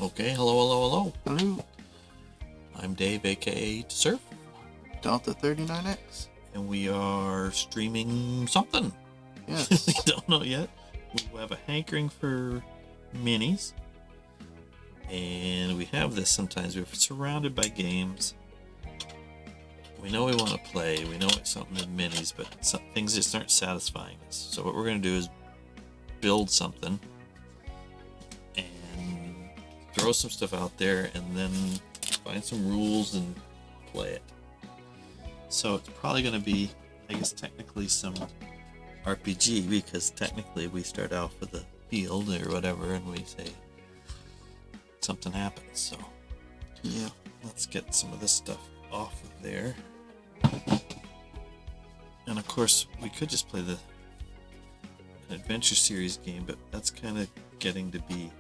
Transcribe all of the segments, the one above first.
Okay, hello. Hello. I'm Dave, aka Surf, Delta 39X. and we are streaming something. Yes. We don't know yet. We have a hankering for minis, and we have this sometimes. We're surrounded by games. We know we want to play. We know it's something in minis, but some things just aren't satisfying us. So what we're going to do is build something and throw some stuff out there, and then find some rules and play it. So it's probably going to be, I guess, technically some RPG, because technically we start out with a field or whatever, and we say something happens. So Yeah. let's get some of this stuff off of there. And of course, we could just play an adventure series game, but that's kind of getting to be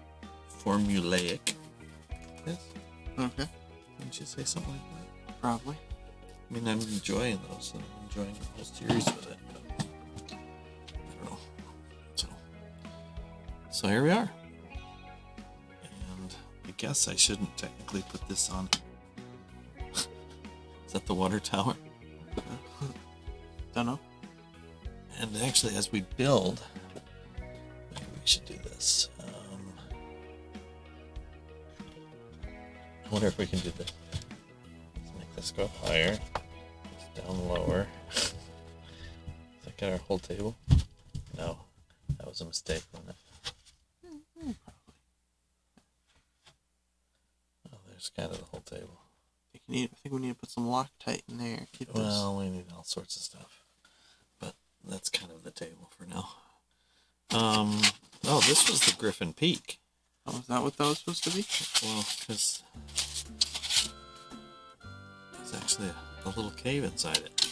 formulaic. Yes? Okay. Didn't you say something like that? Probably. I mean, I'm enjoying those, and I'm enjoying the whole series with it, but I don't know. So here we are. And I guess I shouldn't technically put this on. Is that the water tower? Don't know. And actually, as we build, maybe we should do this. I wonder if we can do this. Let's make this go higher. This down lower. Does that get our whole table? No, that was a mistake, wasn't it? Probably. Oh, there's kind of the whole table. I think we need to put some Loctite in there. Keep this. Well, we need all sorts of stuff. But that's kind of the table for now. Oh, this was the Griffin Peak. Oh, is that what that was supposed to be? Well, because there's actually a little cave inside it.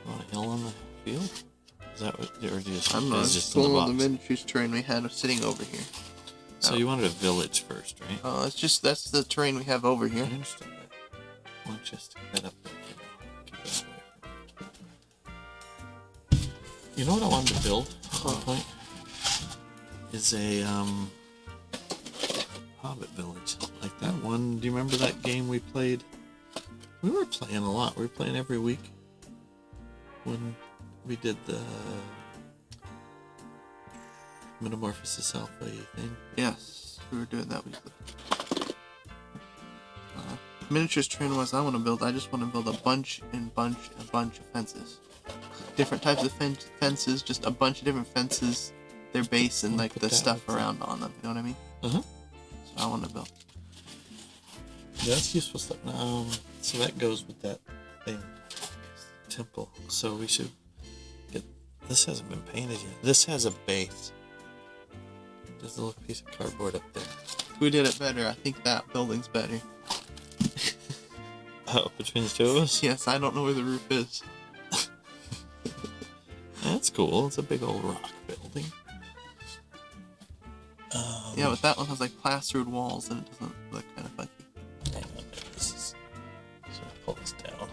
Oh, a hill on the field? Is that what, or just, I don't know. it's It's just in the one box? of the miniatures terrain we had sitting over here. So you wanted a village first, right? Oh, that's the terrain we have over I here. understand that. Why don't you stick that up there for now? Keep that away from me. You know what I wanted to build at one point? Is a Hobbit village. Like that one. Do you remember that game we played? We were playing a lot. We were playing every week when we did the Metamorphosis Alpha thing. Yes, we were doing that weekly. Miniatures terrain wise, I just want to build a bunch of fences. Different types of fences, just a bunch of different fences, their base, and like the stuff around on them. You know what I mean? Uh-huh. So I want to build. Yeah, that's useful stuff. So that goes with that thing. Temple. So we should get... This hasn't been painted yet. This has a base. There's a little piece of cardboard up there. If we did it better, I think that building's better. Oh, between the two of us? Yes, I don't know where the roof is. That's cool. It's a big old rock building. Yeah, but that one has like plastered walls and it doesn't look kind of funky. Hang on, this is... So I pull this down.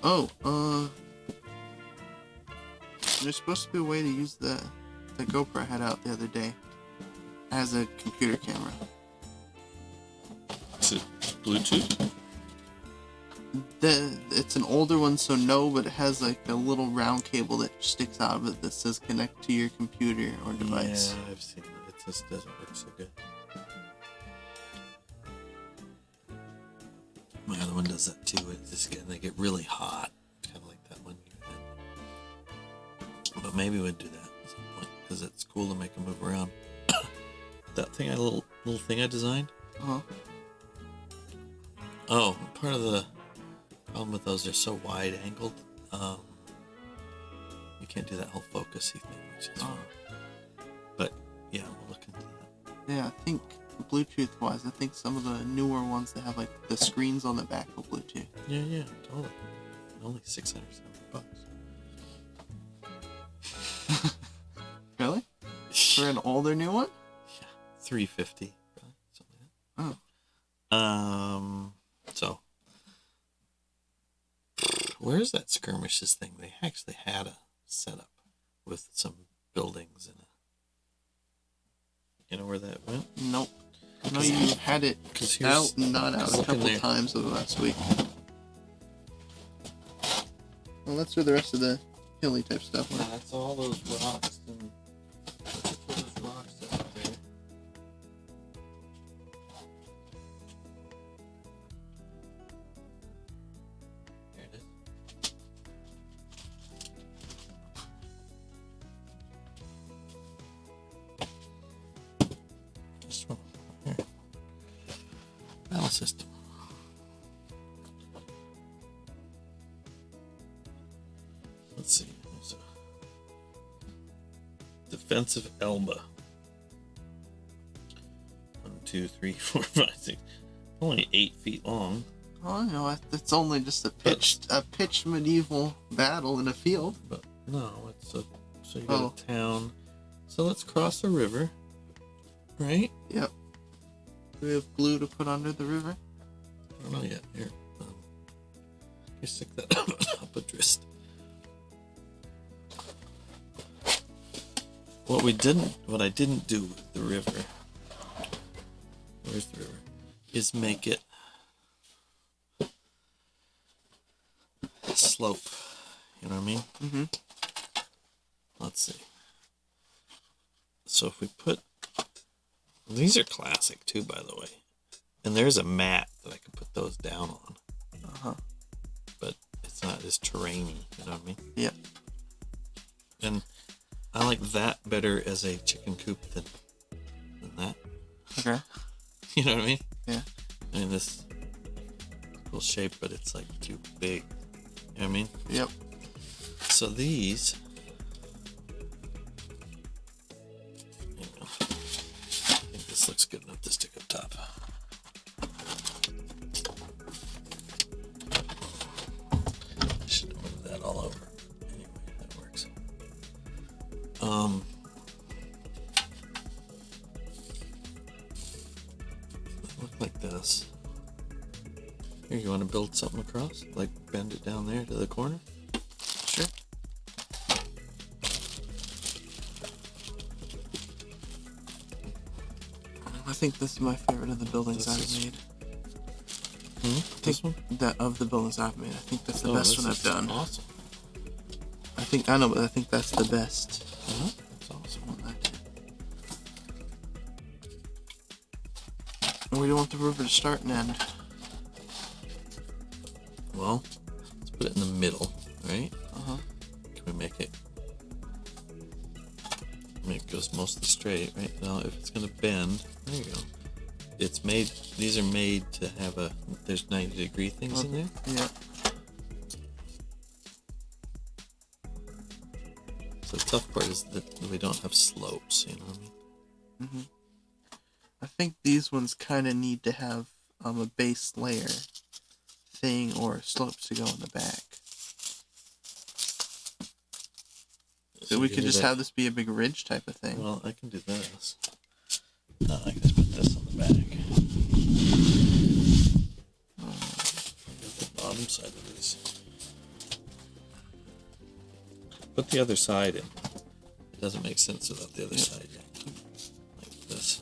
Oh, there's supposed to be a way to use the GoPro I had out the other day as a computer camera. Is it Bluetooth? It's an older one, so no, but it has like a little round cable that sticks out of it that says connect to your computer or device. Yeah, I've seen it. It just doesn't work so good. My other one does that too. They get really hot. Kind of like that one you had. But maybe we'd do that at some point, because it's cool to make them move around. That thing, a little thing I designed. Uh-huh. Oh, part of the problem with those, they're so wide angled. You can't do that whole focusy thing, which is fun. But yeah, we'll look into that. Yeah, I think Bluetooth wise, I think some of the newer ones that have like the screens on the back of Bluetooth. Yeah, totally. Only $670. Really? For an older new one? Yeah, $350. Something like that. Oh. where's that skirmishes thing? They actually had a setup with some buildings in it. You know where that went? Nope. No, you had it out and not out a couple times over the last week. Well, that's where the rest of the hilly type stuff went. Yeah, that's all those rocks and those rocks out there. There it is. This one here. Battle system. Let's see. There's a defensive Elba. 1, 2, 3, 4, 5, 6. Only 8 feet long. Oh no, it's only just a pitched medieval battle in a field. But no, it's a so you got a town. So let's cross a river, right? Yep. Do we have glue to put under the river? I don't know yet. Here, you stick that up a wrist. What I didn't do with the river, where's the river, is make it slope. You know what I mean? Mm-hmm. Let's see. So if we put, these are classic too, by the way. And there's a mat that I can put those down on. Uh-huh. But it's not as terrainy, you know what I mean? Yeah. And I like that better as a chicken coop than that. Okay. You know what I mean? Yeah. I mean, this cool shape, but it's like too big. You know what I mean? Yep. So these, hang on. I think this looks good enough to stick up top. I should move that all over. Anyway, that works. Look like this. Here, you want to build something across? Like bend it down there to the corner? Sure. I think this is my favorite of the buildings I've made. This one? That of the buildings I've made. I think that's the best one I've done. Awesome. I know, but I think that's the best. That's awesome. One I did. And where do you want the river to start and end? Well, let's put it in the middle, right? Uh-huh. Can we make it? I mean, it goes mostly straight, right? Now, if it's gonna bend, there you go. It's made. These are made to have a. There's 90-degree things in there. Yeah. So the tough part is that we don't have slopes. You know what I mean? Mm-hmm. I think these ones kind of need to have a base layer thing or slopes to go in the back. So we could just have this be a big ridge type of thing. Well, I can do this. I can just put this on the back. The bottom side of these. Put the other side in. It doesn't make sense without the other side in. Like this.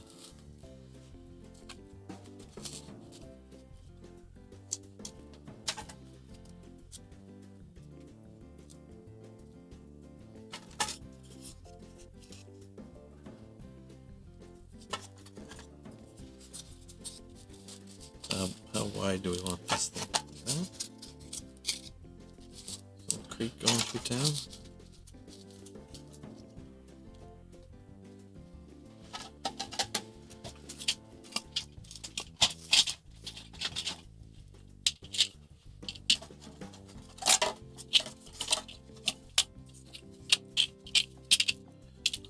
How wide do we want this thing? Some creek going through town?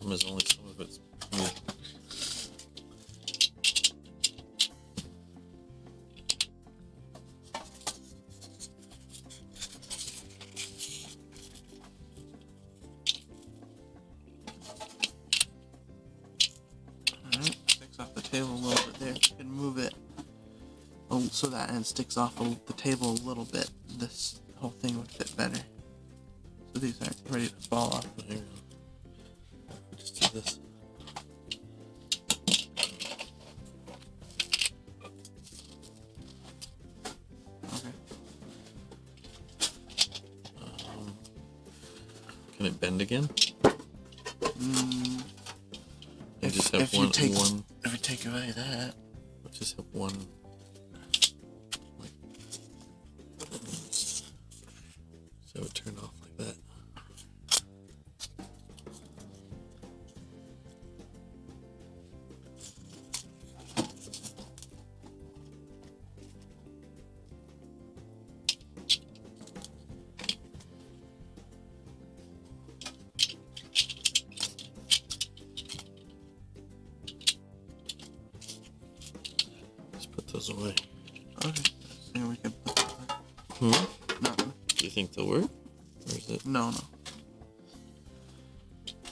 There's only some of it's new. Alright, sticks off the table a little bit there. You can move it so that end sticks off the table a little bit. This whole thing would fit better. So these aren't ready to fall off. There you go. Just do this. Okay. Can it bend again? Mm, You just have one. If you take away that, We'll just have one. Like, so it would turn off like that. Just put those away. okay. So we can put that away. Hmm? Do you think they'll work? Or is it? No.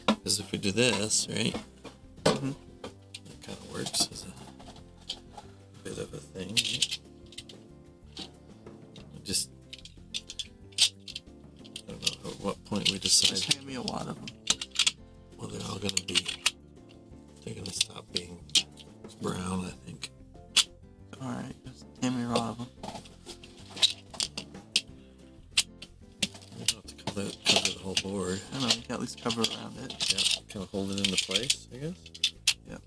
Because if we do this, right? Mm-hmm. That kind of works as a bit of a thing. Right? Just, I don't know at what point we decide. Just hand me a wad of them. Well, they're all gonna be. They're gonna stop being brown, I think. Alright, just hand me a wad of them. We don't have to cover the whole board. I know, you can at least cover around it. Yeah, kind of hold it into place, I guess. Yep.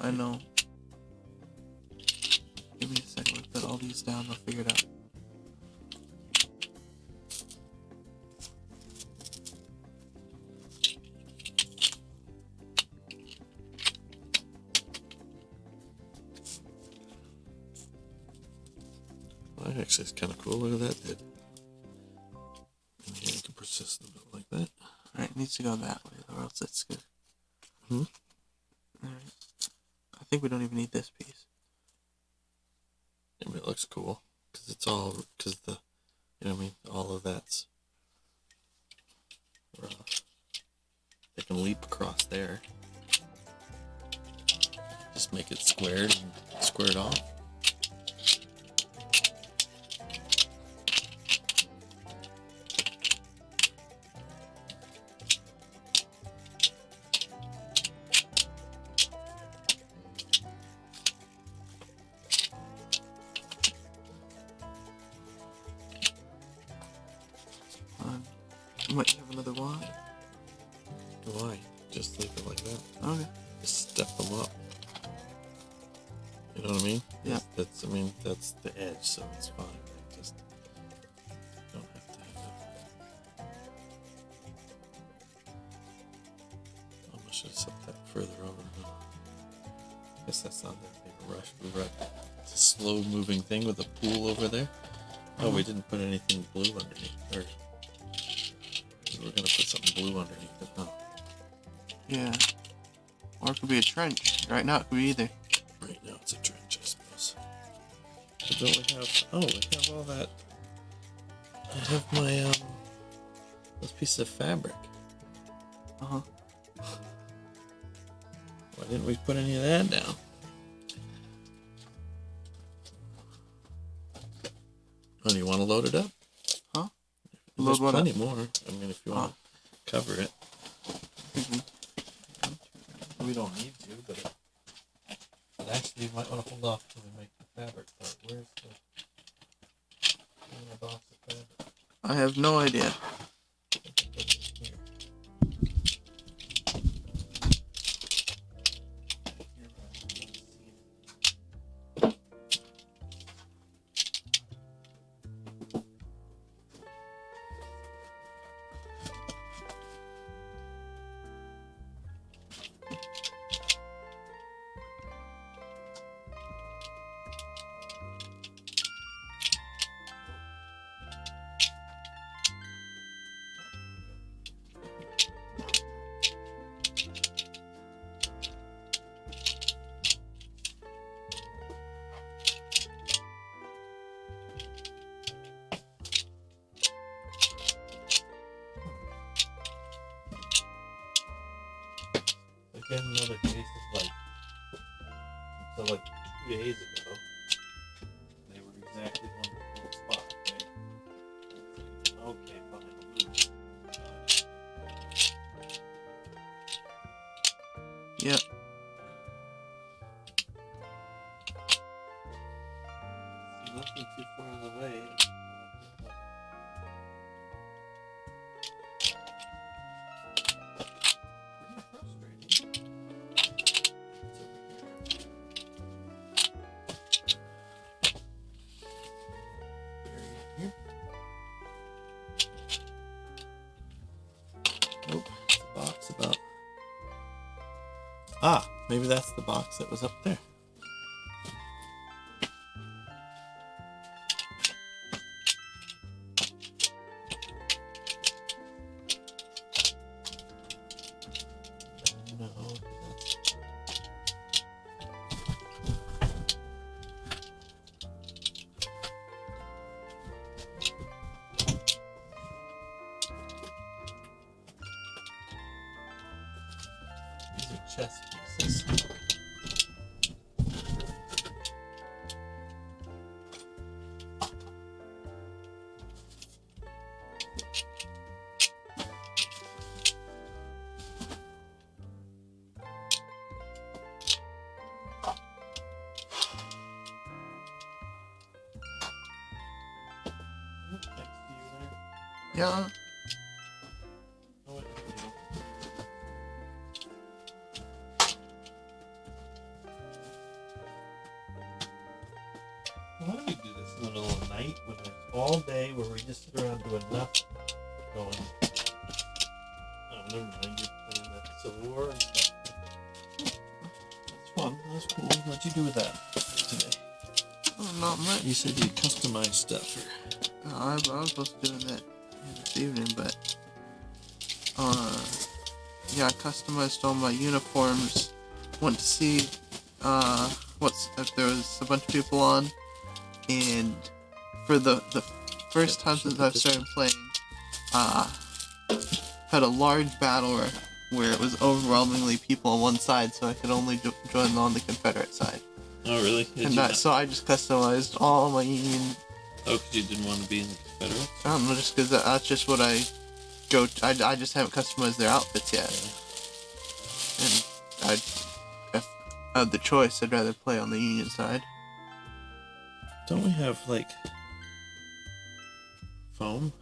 I know. Give me a second, let's put all these down, I'll figure it out. Well, that actually is kind of cool. Look at that, dude. And here you can persist a bit like that. Alright, it needs to go that way, or else it's good. Hmm? Alright. I think we don't even need this piece. I mean, it looks cool because it's all because the, you know what I mean. All of that's rough. They can leap across there. Just make it squared and squared off. Might have another wad. Why? Just leave it like that. Okay. Just step them up. You know what I mean? Yeah. That's I mean, that's the edge, so it's fine. Just don't have to have it. I should have set that further over. I guess that's not that big a rush. We're it's a slow moving thing with a pool over there. Oh, we didn't put anything blue underneath. Or we were gonna put something blue underneath it. Oh. Yeah. Or it could be a trench. Right now it could be either. Right now it's a trench, I suppose. But don't we have... Oh, we have all that... I have my, those pieces of fabric. Uh-huh. Why didn't we put any of that down? Oh, do you want to load it up? Huh? There's Load what plenty up? more. I mean, if you want to cover it. We don't need to, but actually you might want to hold off till we make the fabric part. Where's the box of fabric? I have no idea. I think I put it in here. Again, another case of like, until like 2 days ago. They were exactly on the full spot, right? Okay, fine. Yep. See, nothing too far away. Pretty frustrating. It's over here. Nope, it's a box about. Ah, maybe that's the box that was up there. No, that's... These are chess pieces. Next to you there. Yeah. Oh, wait, no. Why do we do this in the middle of the night when it's all day where we just sit around doing nothing? Going, oh, never mind, you're playing that Civil War and stuff. That's fun, that's cool. What'd you do with that today? Oh, not much. You said you customized stuff. I was supposed to do that this evening, but yeah, I customized all my uniforms. Went to see if there was a bunch of people on, and for the first time since I've started playing, had a large battle where it was overwhelmingly people on one side, so I could only join on the Confederate side. Oh, really? So I just customized all my Union. Oh, because you didn't want to be in the Confederates? I don't know, just because that's just what I go to. I just haven't customized their outfits yet. And if I had the choice, I'd rather play on the Union side. Don't we have, like, foam?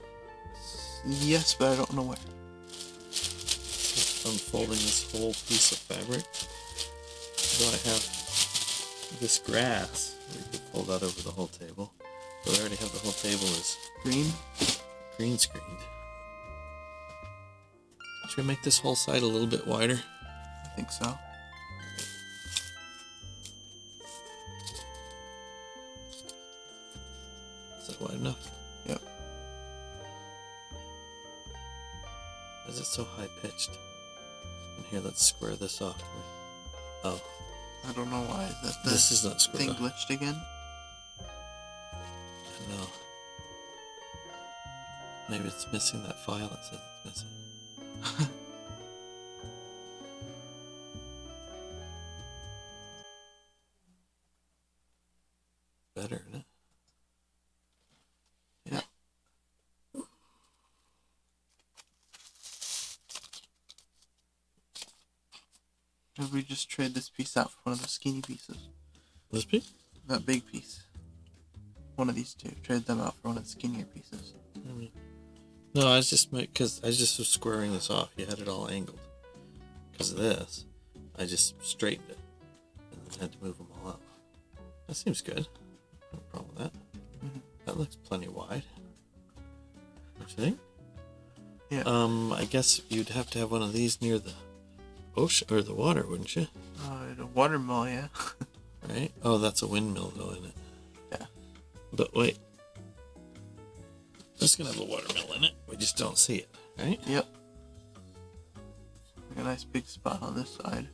Yes, but I don't know where. Unfolding this whole piece of fabric. So I have this grass that you could fold out over the whole table. But I already have the whole table is Green screened. Should we make this whole side a little bit wider? I think so. Is that wide enough? Yep. Why is it so high pitched? And here, let's square this off. Oh. I don't know why. Is that the This is not squared thing off. glitched again? No. Maybe it's missing that file that says it's missing. Better, isn't it? Yeah. Maybe we just trade this piece out for one of the skinny pieces. This piece? That big piece. One of these two. Trade them out for one of the skinnier pieces. No, I was just was squaring this off. You had it all angled. Because of this, I just straightened it and then had to move them all up. That seems good. No problem with that. Mm-hmm. That looks plenty wide. Don't you think? Yeah. I guess you'd have to have one of these near the ocean or the water, wouldn't you? A watermill, yeah. Right? Oh, that's a windmill though, isn't it? Yeah. But wait. It's gonna have a watermill in it. We just don't see it, right? Yep. Like a nice big spot on this side.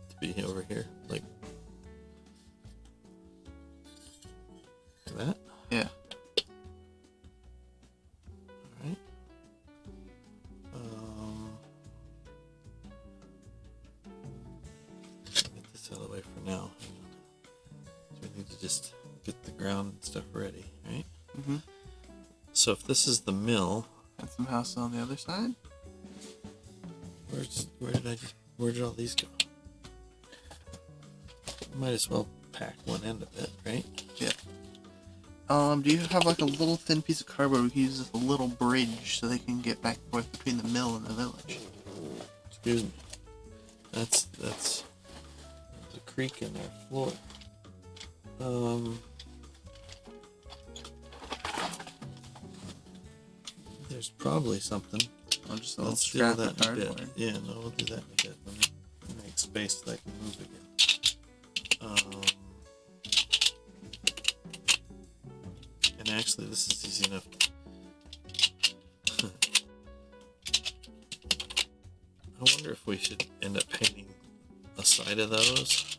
To be over here, like that. Yeah. All right. Get this out of the way for now. just get the ground and stuff ready, right? Mm-hmm. So if this is the mill, And some houses on the other side. where did all these go? Might as well pack one end of it, right? Yeah. Do you have like a little thin piece of cardboard we can use as a little bridge so they can get back and forth between the mill and the village? Excuse me. That's there's a creak in their floor. There's probably something. Oh, just a little Let's do scrap that of in a bit. cardboard. Yeah, no, we'll do that in a bit. Let me make space so I can move again. And actually, this is easy enough. I wonder if we should end up painting a side of those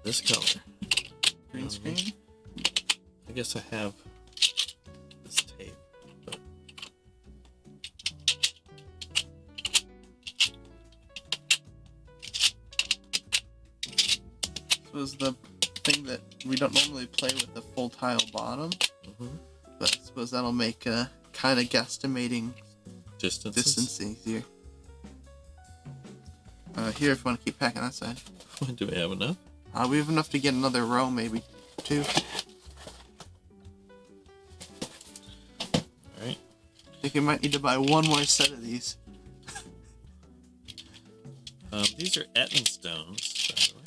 this color. Green screen? I guess I have this tape, but This was the thing that we don't normally play with the full tile bottom, but I suppose that'll make kind of guesstimating distance easier. Here, if you want to keep packing that side. Do we have enough? We have enough to get another row, maybe 2. Alright. I think we might need to buy one more set of these. These are Etten stones, by the way.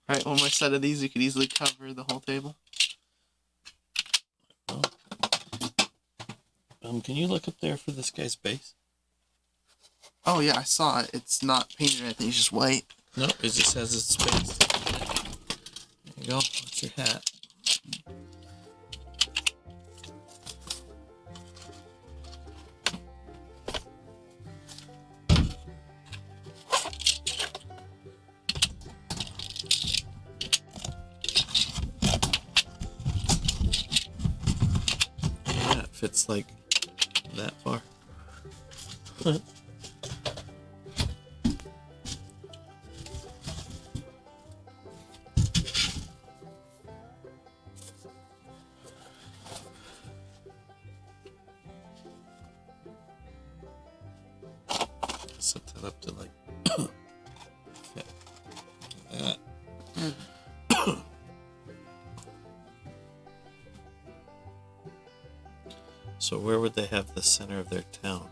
Alright, one more set of these, you could easily cover the whole table. Oh. Can you look up there for this guy's base? Oh yeah, I saw it. It's not painted or anything, it's just white. No, it just has its space. There you go. That's your hat. Yeah, it fits like that far. Set that up to like that. So where would they have the center of their town?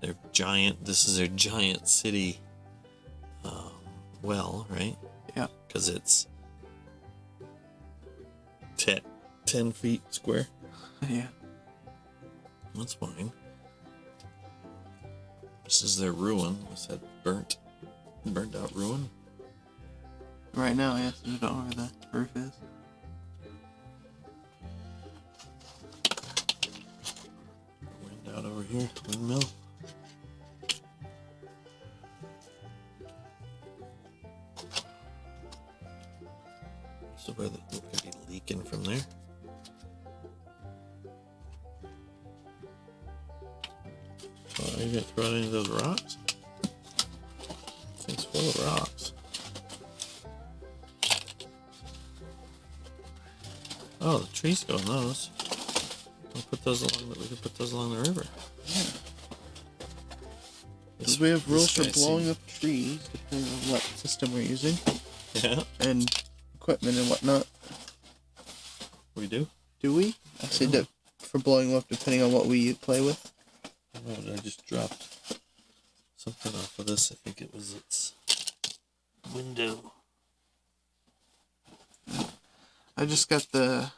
Their giant. This is their giant city. Well, right? Yeah. Because it's 10 feet square. Yeah. That's fine. This is their ruin. What's that? Burnt out ruin? Right now, yes, I don't know where the roof is. Wind out over here. Windmill. So where it could be leaking from there. Oh, are you gonna throw any of those rocks? Thing's full of rocks. Oh, the trees go on those. We can put those along the river. Yeah. Because we have rules for blowing up trees, depending on what system we're using. Yeah. And equipment and whatnot. We do? Do we? I said that for blowing them up depending on what we play with. Oh, I just dropped something off of this. I think it was its window. I just got the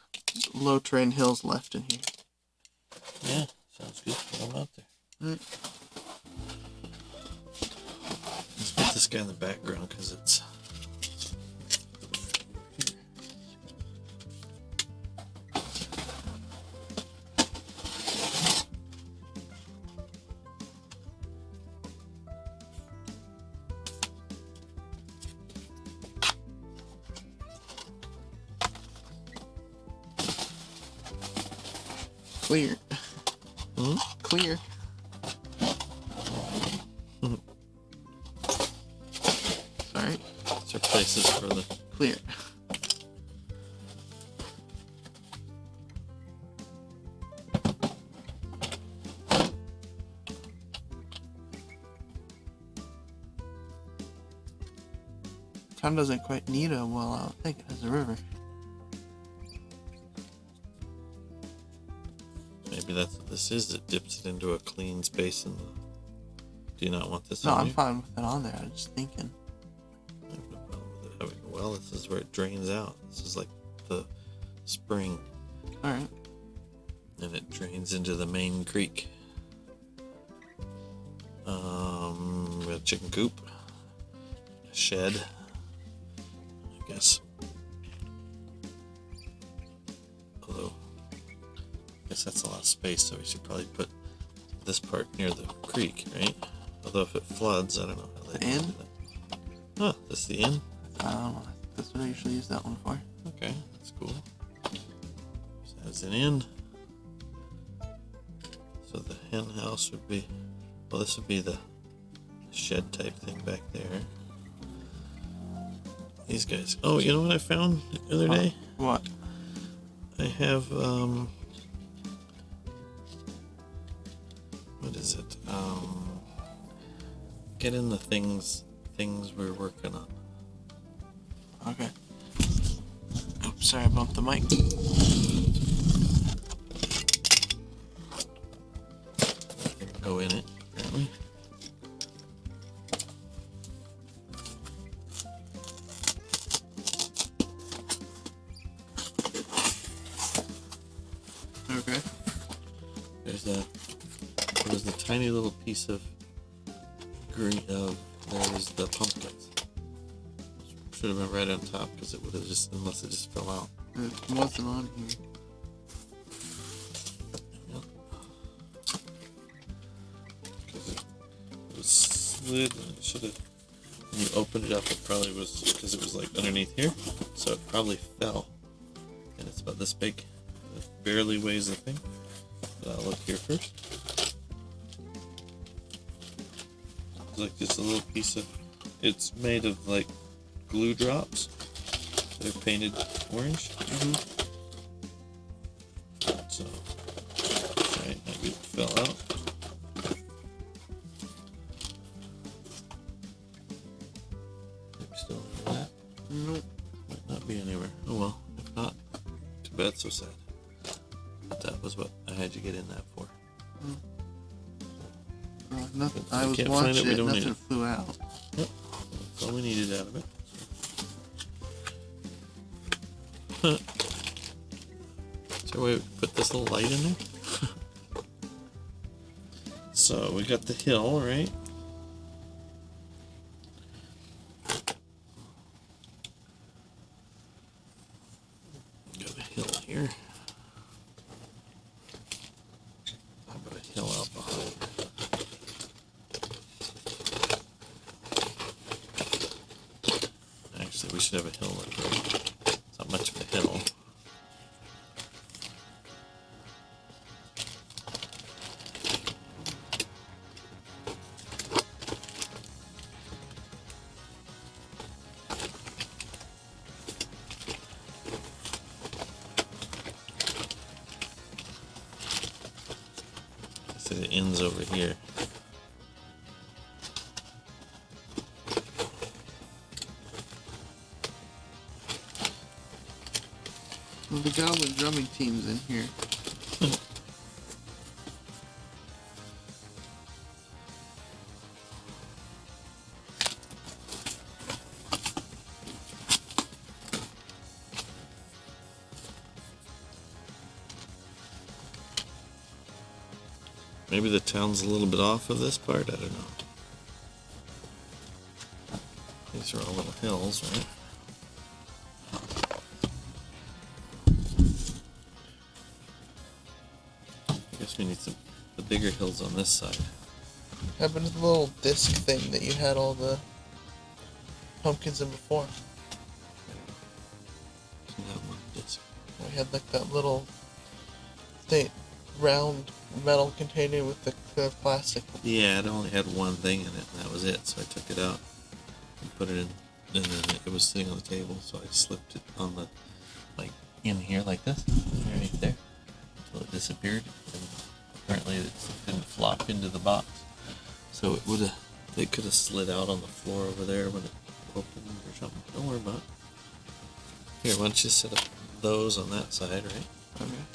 low terrain hills left in here. Yeah, sounds good. Put them out there. Alright. Let's put this guy in the background because it's... Clear. Hmm? Clear. places for the... Clear. Town doesn't quite need a well, I don't think it has a river. Maybe that's what this is. It dips it into a clean space in the... Do you not want this No, on I'm here? fine with it on there. I'm just thinking. I have no problem with it having a well. This is where it drains out. This is like the spring. Alright. And it drains into the main creek. We have a chicken coop. A shed. I guess. Although, I guess that's a lot of space, so we should probably put this part near the creek, right? Although if it floods, I don't know how they The inn? do that. Oh, this is the inn? I don't know. That's what I usually use that one for. Okay, that's cool. So that's an inn. So the hen house would be, well, this would be the shed type thing back there. These guys. Oh, you know what I found the other day? What? I have, what is it? Get in the things we're working on. Okay. Oops, sorry, I bumped the mic. Go in it, apparently. Okay. There's the tiny little piece of green. There's the pumpkins. Should have been right on top because it would have just, unless it just fell out. It wasn't on here. Yep. Because it was slid and it should have. When you opened it up, it probably was because it was like underneath here, so it probably fell. And it's about this big. It barely weighs the thing. But I'll look here first. It's like just a little piece of. It's made of like glue drops. They're painted orange. So, right, maybe it fell out. Maybe still under that. Nope. Might not be anywhere. Oh well, if not, too bad, so sad. But that was what I had you get in that for. Nothing. If we I was can't find it, watching we it, don't need nothing it. flew out. Yep, that's all we needed out of it. Is there a way we could put this little light in there? So we got the hill, right? Got a hill here. How about a hill out behind? Actually, we should have a hill like right. It's not much of a hill. So it ends over here. Well, the goblin drumming team's in here. Maybe the town's a little bit off of this part, I don't know. These are all little hills, right? I guess we need the bigger hills on this side. Happened to the little disc thing that you had all the pumpkins in before. Isn't that one disc? We had like that little thing, round metal container with the plastic. Yeah, it only had one thing in it, and that was it, so I took it out and put it in and then it was sitting on the table, so I slipped it on the, like, in here like this, right there, until it disappeared, and apparently it didn't flop into the box, so it could have slid out on the floor over there when it opened or something. Don't worry about it. Here, why don't you set up those on that side, right? Okay.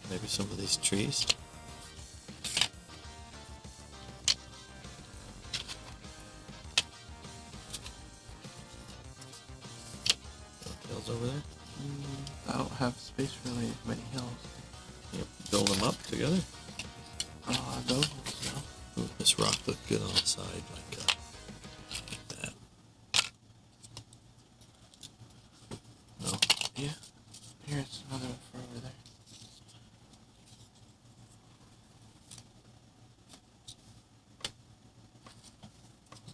Maybe some of these trees. Hills over there. I don't have space for really many hills. Yep. Build them up together. Those ones, no. Ooh, this rock looked good on the side, like that. No. Yeah. Here's another one for over there.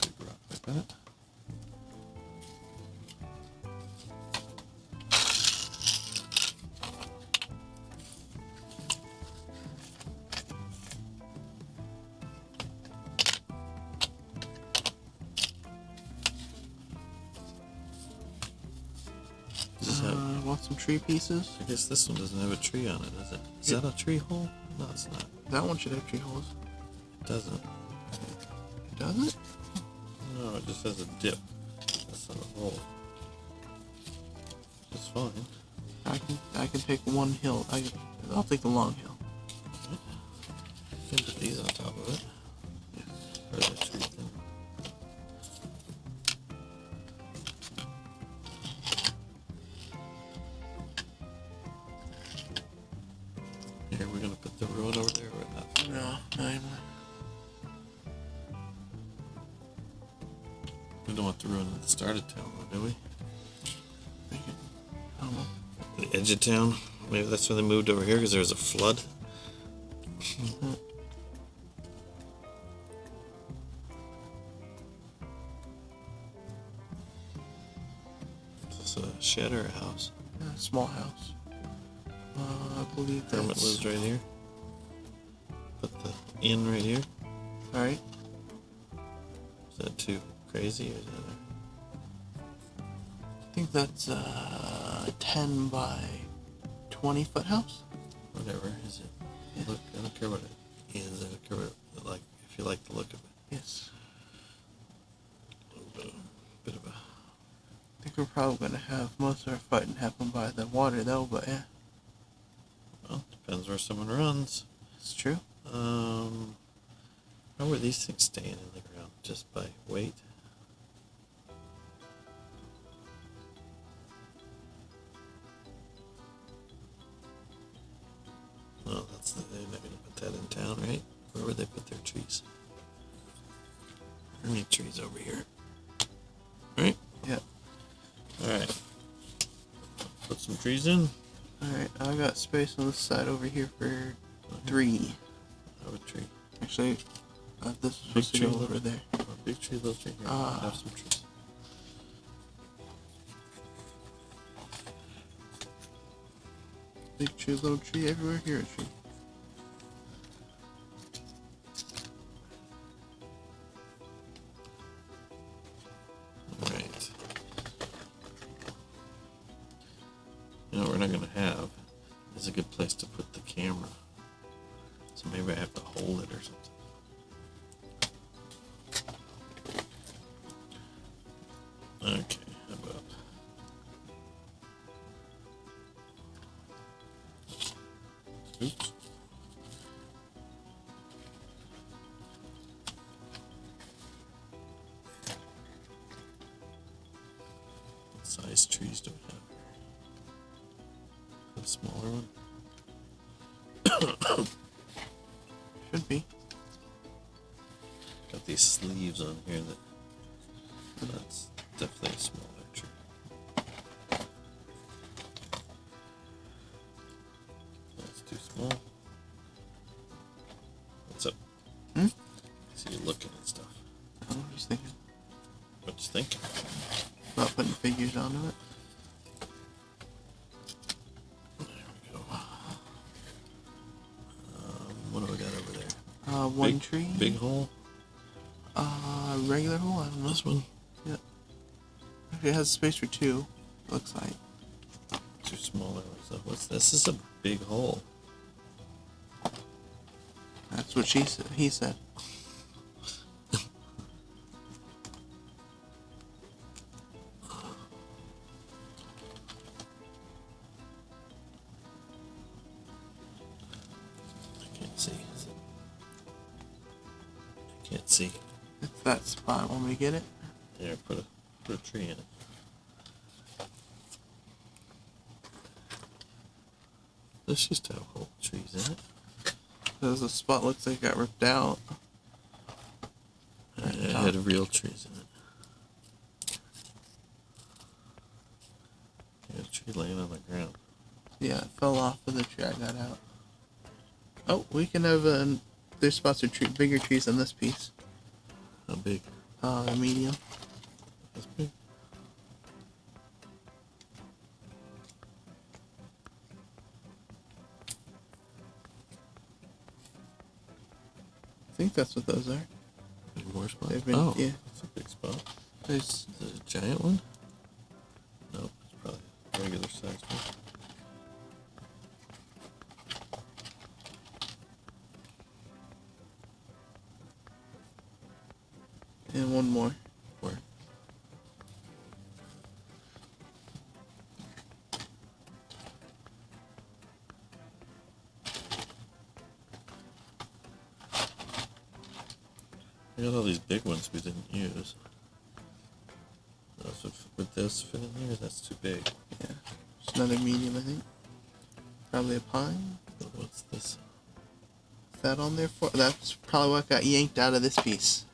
Big rock like that. Want some tree pieces? I guess this one doesn't have a tree on it, does it? Is that a tree hole? No, it's not. That one should have tree holes. It doesn't. Does it? No, it just has a dip. That's not a hole. It's fine. I can take one hill. I'll take the long hill. You can put these on top of it. Or the tree thing. Here, we're gonna put the ruin over there or not? No, anymore. We don't want the ruin at the start of town, do we? I don't know. The edge of town? Maybe that's why they moved over here, because there was a flood? Mm-hmm. Is this a shed or a house? Yeah, small house. I believe that's... Hermit lives right here. Put the inn right here. Alright. Is that too crazy, or is that I think that's a 10 by 20 foot house. whatever, is it? Yeah. Look, I don't care what it is, I don't care what it, like, if you like the look of it. Yes. A little bit of a... I think we're probably going to have most of our fighting happen by the water though, but yeah. Well, depends where someone runs. It's true. How were these things staying in the ground? Just by weight? Well, they're not going to put that in town, right? Where would they put their trees? There are any trees over here. Right? Yeah. Alright. Put some trees in. Alright, I got space on this side over here for 3. Have a tree. Actually, this is Big supposed to tree, go little over there. A big tree, little tree. Here, have some trees. Big tree, little tree, everywhere here a tree. Alright. You know what we're not going to have is a good place to put the camera. So maybe I have to hold it or something. Okay, how about... Oops. What size trees do we have? A smaller one? Should be. Got these sleeves on here that's definitely a smaller tree. That's too small. What's up? Hmm? See you looking at stuff. I'm just thinking What you thinking? about putting figures onto it. There we go. What do we got over there? One Big- tree. Big hole? Regular hole, I don't know. This one? Yeah. It has space for 2. Looks like. 2 smaller ones. So what's this? This is a big hole. That's what she said. He said. Can't see. It's that spot. Want me to get it? There, put a tree in it. Let's just have whole trees in it. Because the spot looks like it got ripped out. It had real trees in it. Yeah, a tree laying on the ground. Yeah, it fell off of the tree I got out. Oh, we can have there's spots of bigger trees than this piece. How big? Medium. That's big. I think that's what those are. There's more spots? Yeah. That's a big spot. There's Is it a giant one? No, it's probably a regular size one. and one more. Where? I got all these big ones we didn't use. Would this fit in here? That's too big. Yeah. It's another medium, I think. Probably a pine. What's this? Is that on there for? That's probably what got yanked out of this piece.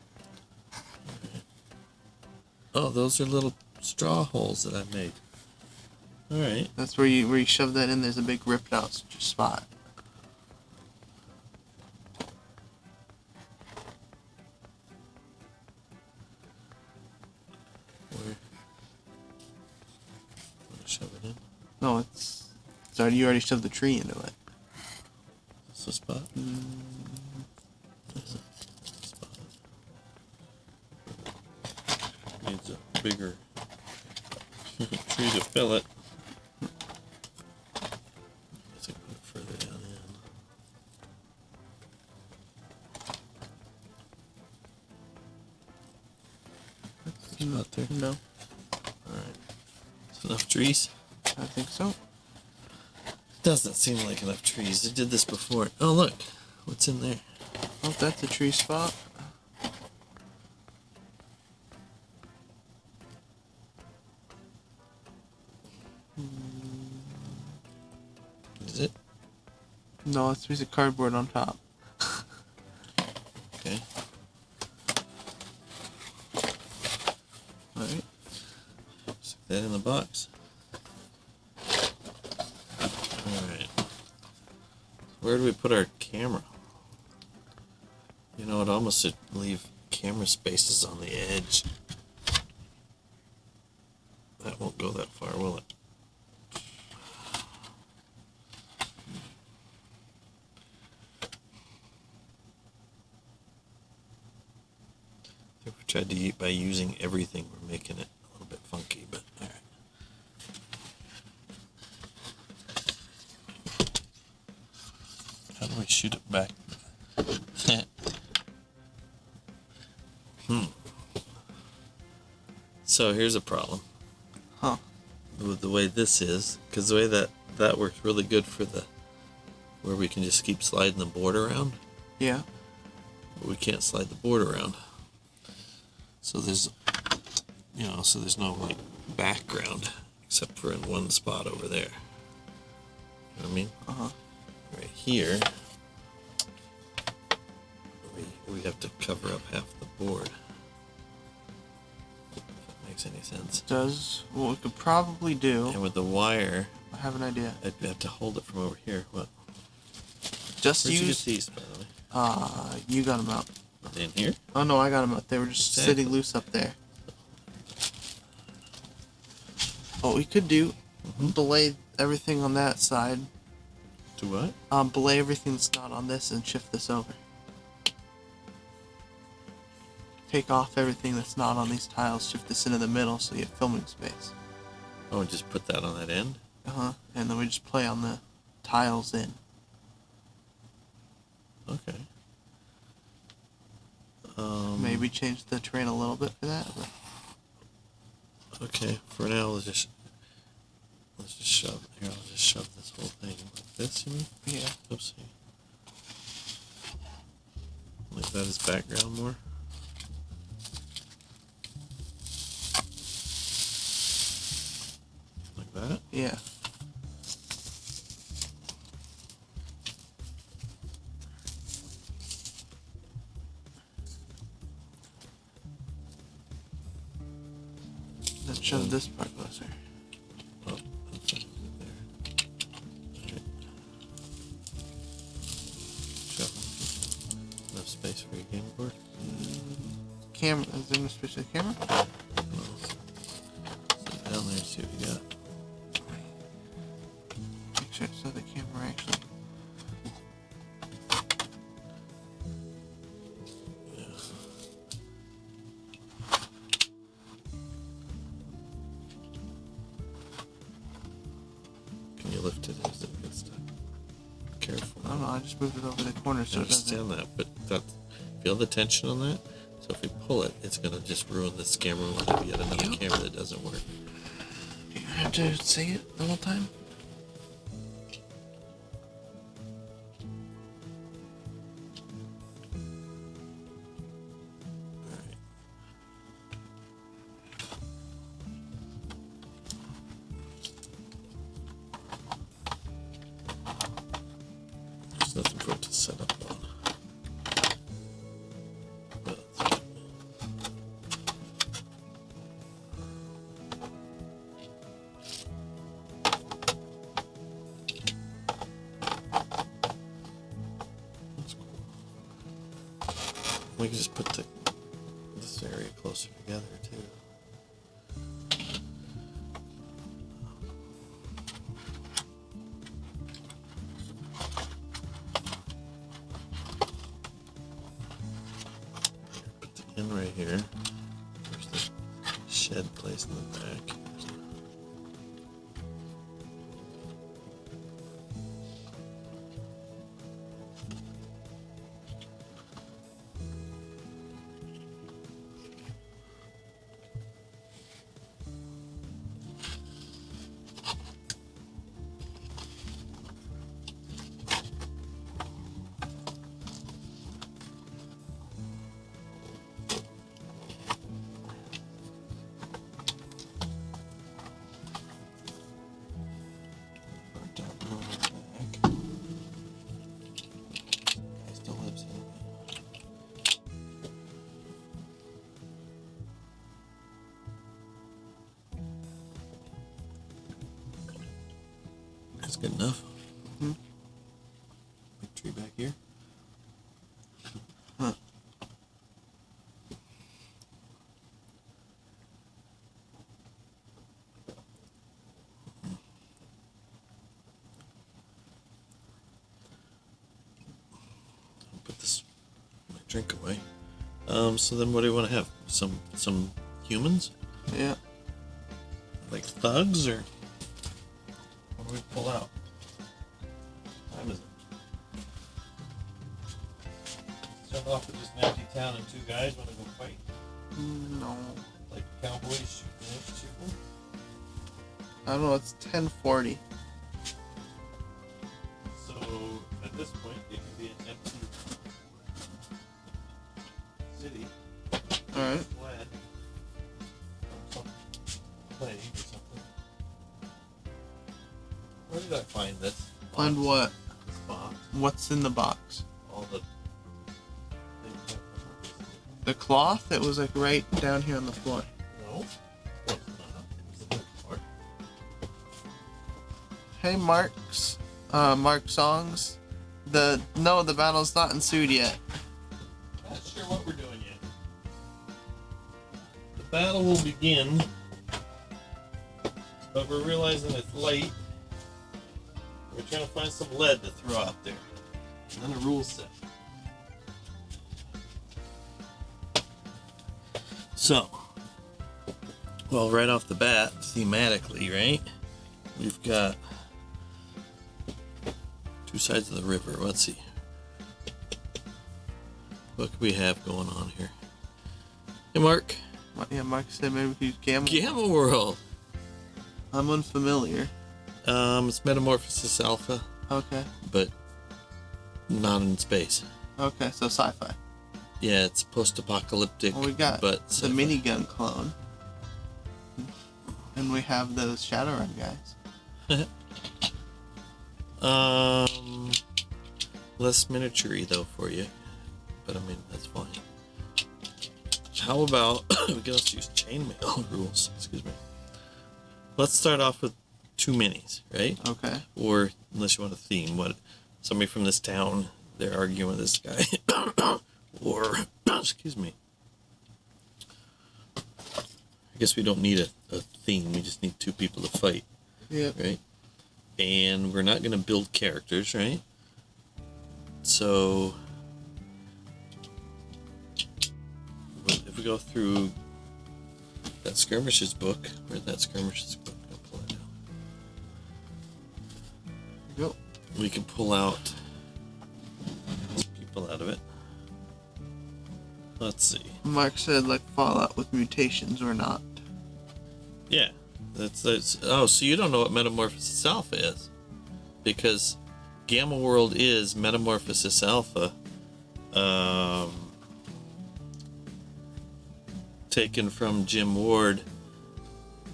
Oh, those are little straw holes that I made. Alright. That's where you shove that in. There's a big ripped out spot. Where? Shove it in. No, you already shoved the tree into it. Is this a spot? There's a spot. Needs a bigger tree to fill it. Guess I can put it further down in. Spot there? No. Alright. Is enough trees? I think so. Doesn't seem like enough trees. I did this before. Oh, look. What's in there? Oh, that's a tree spot. Is it? No, it's a piece of cardboard on top. Okay. Alright. Stick that in the box. Alright. Where do we put our camera? You know, I'd almost should leave camera spaces on the edge. That won't go that far, will it? If we tried to by using everything, we're making it a little bit funky, but alright. How do we shoot it back? So here's a problem. Huh. With the way this is, because the way that works really good for where we can just keep sliding the board around. Yeah. But we can't slide the board around. So there's no like background except for in one spot over there. You know what I mean? Uh-huh. Right here, we have to cover up half the board. If that makes any sense. What we could probably do. And with the wire, I have an idea. I'd have to hold it from over here. What? Just Where'd you use. get these, by the way? You got them out. Are they in here? Oh no, I got them out. They were just Exactly. sitting loose up there. What we could do, belay everything on that side. Do what? Belay everything that's not on this and shift this over. take off everything that's not on these tiles, shift this into the middle so you have filming space. Oh, and just put that on that end? And then we just play on the tiles in. Okay. Maybe change the terrain a little bit for that. But... Okay, for now, let's just shove. Here, I'll just shove this whole thing like this, you mean? Yeah. Oopsie. Like that as background more. Like that? Yeah. Let's shove this part closer. Oh, that's right there. Alright. Shove. Enough space for your game board? Camera, is there no space for the camera? Sit down there and see what you got. Make sure so the camera actually. Can you lift it? Is it good stuff? Careful. I don't know, I just moved it over the corner so I it doesn't. understand that, but that, feel the tension on that? So if we pull it, it's going to just ruin this camera. We'll have yet another camera that doesn't work. You have to say it the whole time? Alright. There's nothing for it to set up on. But that's okay. That's cool. We can just put this area closer together too. Put the in right here. There's the shed place in the back. That's good enough. Mm-hmm. Big tree back here. Huh. I'll put this my drink away. So then what do you want to have? Some humans? Yeah. Like thugs or what do we pull out? What time is it? Start off with just an empty town and two guys want to go fight? No. Like cowboys shooting? I don't know, it's 10:40. So at this point it can be an empty city. Alright. Flat. Or some plague or something. Where did I find this? Find what? This box. What's in the box? All the The cloth? It was like right down here on the floor. no. Well, it's not. It's a good part. Hey, Mark Songs. The battle's not ensued yet. Not sure what we're doing yet. The battle will begin, but we're realizing it's late. We're trying to find some lead to throw out there. And then a rule set. So, well, right off the bat, thematically, right? We've got two sides of the river. Let's see. What could we have going on here? Hey, Mark. Yeah, Mark said maybe we could use Gamma. Gamma World. I'm unfamiliar. It's Metamorphosis Alpha, Okay. but not in space. Okay, so sci-fi. Yeah, it's post-apocalyptic. Well, we got but the minigun clone. And we have those Shadowrun guys. Less miniature-y though for you, but I mean that's fine. How about we can also use chainmail rules? Excuse me. Let's start off with 2 minis, right? Okay. Or unless you want a theme, what? Somebody from this town, they're arguing with this guy, or excuse me. I guess we don't need a theme. We just need 2 people to fight. Yeah. Right? And we're not going to build characters, right? So, if we go through that Skirmishes book, where's that Skirmishes book? I'll pull it down. There you go. We can pull out some people out of it. Let's see. Mark said like Fallout with mutations or not. Yeah, that's. Oh, so you don't know what Metamorphosis Alpha is, because Gamma World is Metamorphosis Alpha, taken from Jim Ward,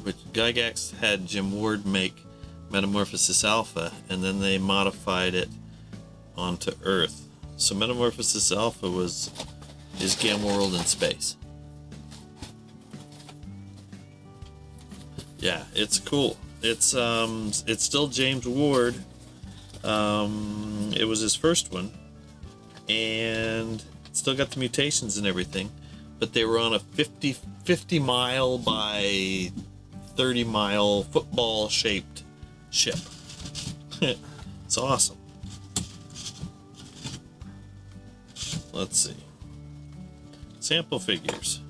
which Gygax had Jim Ward make Metamorphosis Alpha, and then they modified it onto Earth. So Metamorphosis Alpha is Gamma World in space. Yeah, it's cool. It's still James Ward. It was his first one, and it still got the mutations and everything, but they were on a 50 mile by 30 mile football shaped ship. It's awesome. Let's see. Sample figures.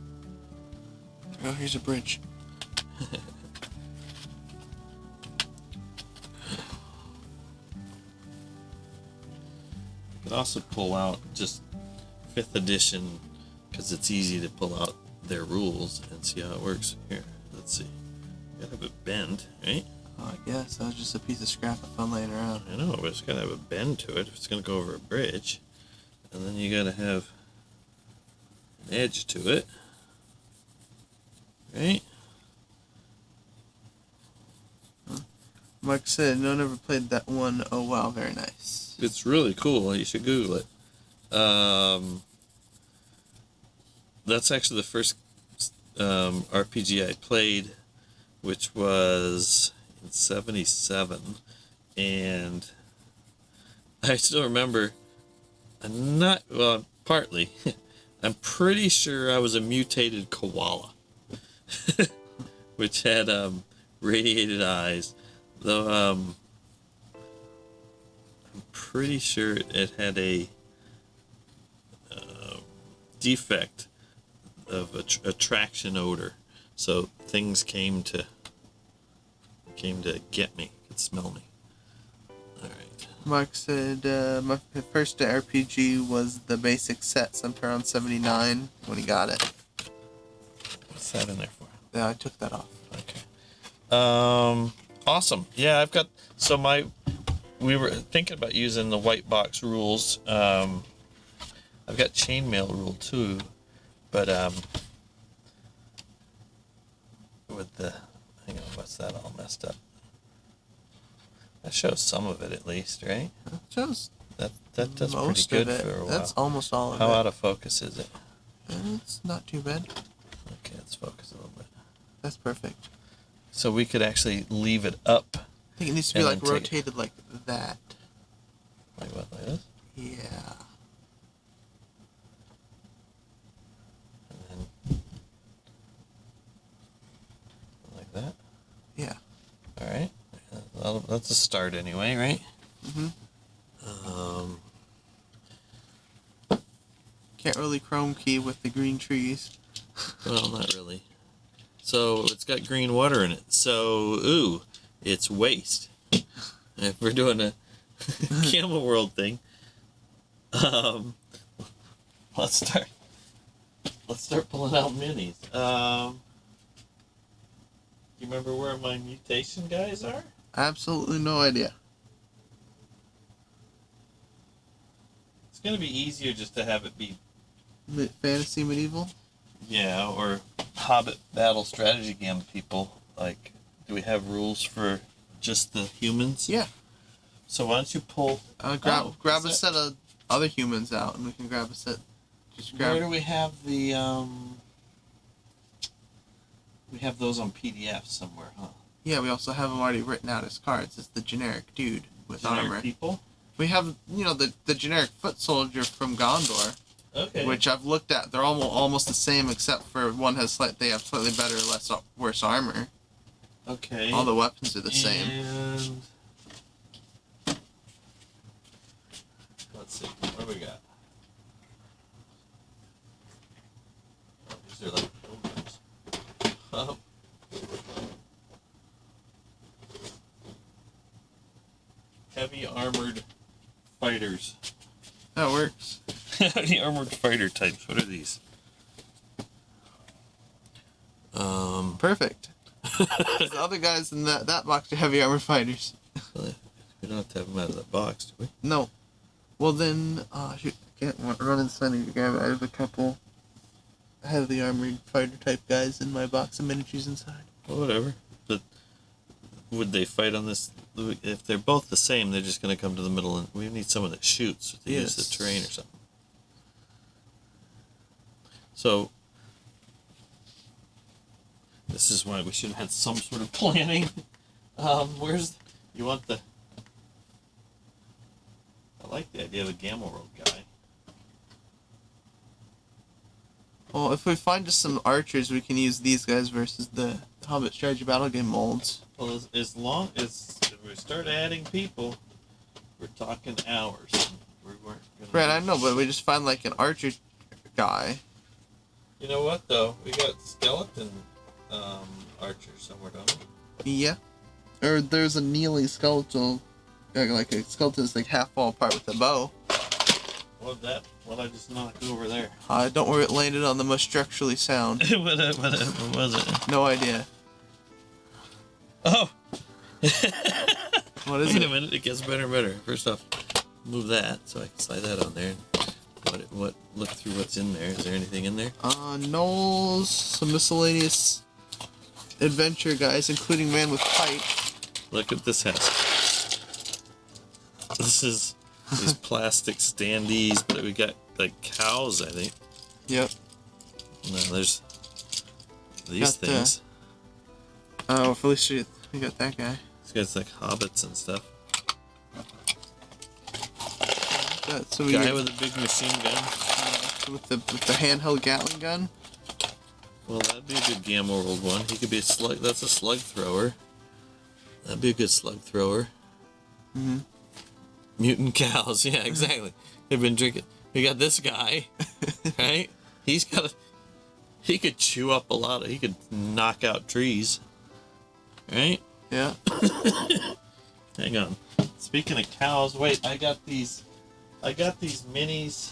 Oh, here's a bridge. You could also pull out just 5th edition, because it's easy to pull out their rules and see how it works. Here, let's see. You gotta have it bend, right? Oh, I guess that was just a piece of scrap I found laying around. I know, but it's gotta have a bend to it if it's gonna go over a bridge. And then you gotta have an edge to it, right? Mark said, no one ever played that one. Oh, wow, very nice. It's really cool. You should Google it. That's actually the first RPG I played, which was in '77, and I still remember. Partly. I'm pretty sure I was a mutated koala, which had radiated eyes. Though I'm pretty sure it had a defect of attraction odor, so things came to get me, could smell me. All right. Mark said my first RPG was the basic set sometime around 79 when he got it. What's that in there for? Yeah, I took that off. Okay. Awesome. Yeah, I've got we were thinking about using the white box rules. I've got chainmail rule too, but with the hang on, what's that all messed up? That shows some of it at least, right? It shows that does most pretty good of it. for a while. That's almost all of How it. out of focus is it? It's not too bad. Okay, let's focus a little bit. That's perfect. So we could actually leave it up. I think it needs to be And like then take rotated like that. Like what, like this? Yeah. And then like that? Yeah. Alright. Well, that's a start anyway, right? Can't really chrome key with the green trees. Well, not really. So it's got green water in it. So, ooh, it's waste. If we're doing a Camel World thing, let's start pulling out minis. Do you remember where my mutation guys are? Absolutely no idea. It's gonna be easier just to have it be Fantasy medieval? Yeah, or Hobbit battle strategy game people. Like, do we have rules for just the humans? Yeah. So why don't you pull... grab a set of other humans out, and we can grab a set. Where do we have the... We have those on PDF somewhere, huh? Yeah, we also have them already written out as cards. It's the generic dude with armor. People? We have, the generic foot soldier from Gondor. Okay. Which I've looked at. They're almost the same, except for one has they have slightly better, worse armor. Okay. All the weapons are the same. And... Let's see. What do we got? Oh, these are like pilgrims. Heavy armored fighters. That works. Heavy armored fighter types. What are these? Perfect. The other guys in that box are heavy armored fighters. We don't have to have them out of the box, do we? No. Well then, shoot, I can't run inside and grab it. I have a couple heavy armored fighter type guys in my box of miniatures inside. Well, whatever. But would they fight on this? If they're both the same, they're just going to come to the middle, and we need someone that shoots to use the terrain or something. So this is why we should have had some sort of planning. You want the... I like the idea of a Gamma World guy. Well, if we find just some archers, we can use these guys versus the Hobbit strategy battle game molds. Well, as long as we start adding people, we're talking hours. We weren't gonna Right, I know, but we just find like an archer guy. You know what though? We got skeleton archers somewhere, don't we? Yeah. Or there's a kneeling skeletal, like a skeleton that's like half fall apart with a bow. What I just knocked over there? Don't worry, it landed on the most structurally sound. what was it? No idea. Oh! What is Wait it? a minute, it gets better and better. First off, move that so I can slide that on there. What? Look through what's in there. Is there anything in there? Knolls, some miscellaneous adventure guys, including man with pipe. Look at this house. This is these plastic standees, but we got like cows, I think. Yep. No, there's these things. Oh, Felicia, we got that guy. These guys like hobbits and stuff. So we Guy with a big machine gun. With the handheld Gatling gun. Well, that'd be a good Gamma World one. He could be a slug. That's a slug thrower. That'd be a good slug thrower. Mm-hmm. Mutant cows. Yeah, exactly. They've been drinking. We got this guy, right? He could chew up a lot of. He could knock out trees, right? Yeah. Hang on. Speaking of cows, wait. I got these minis.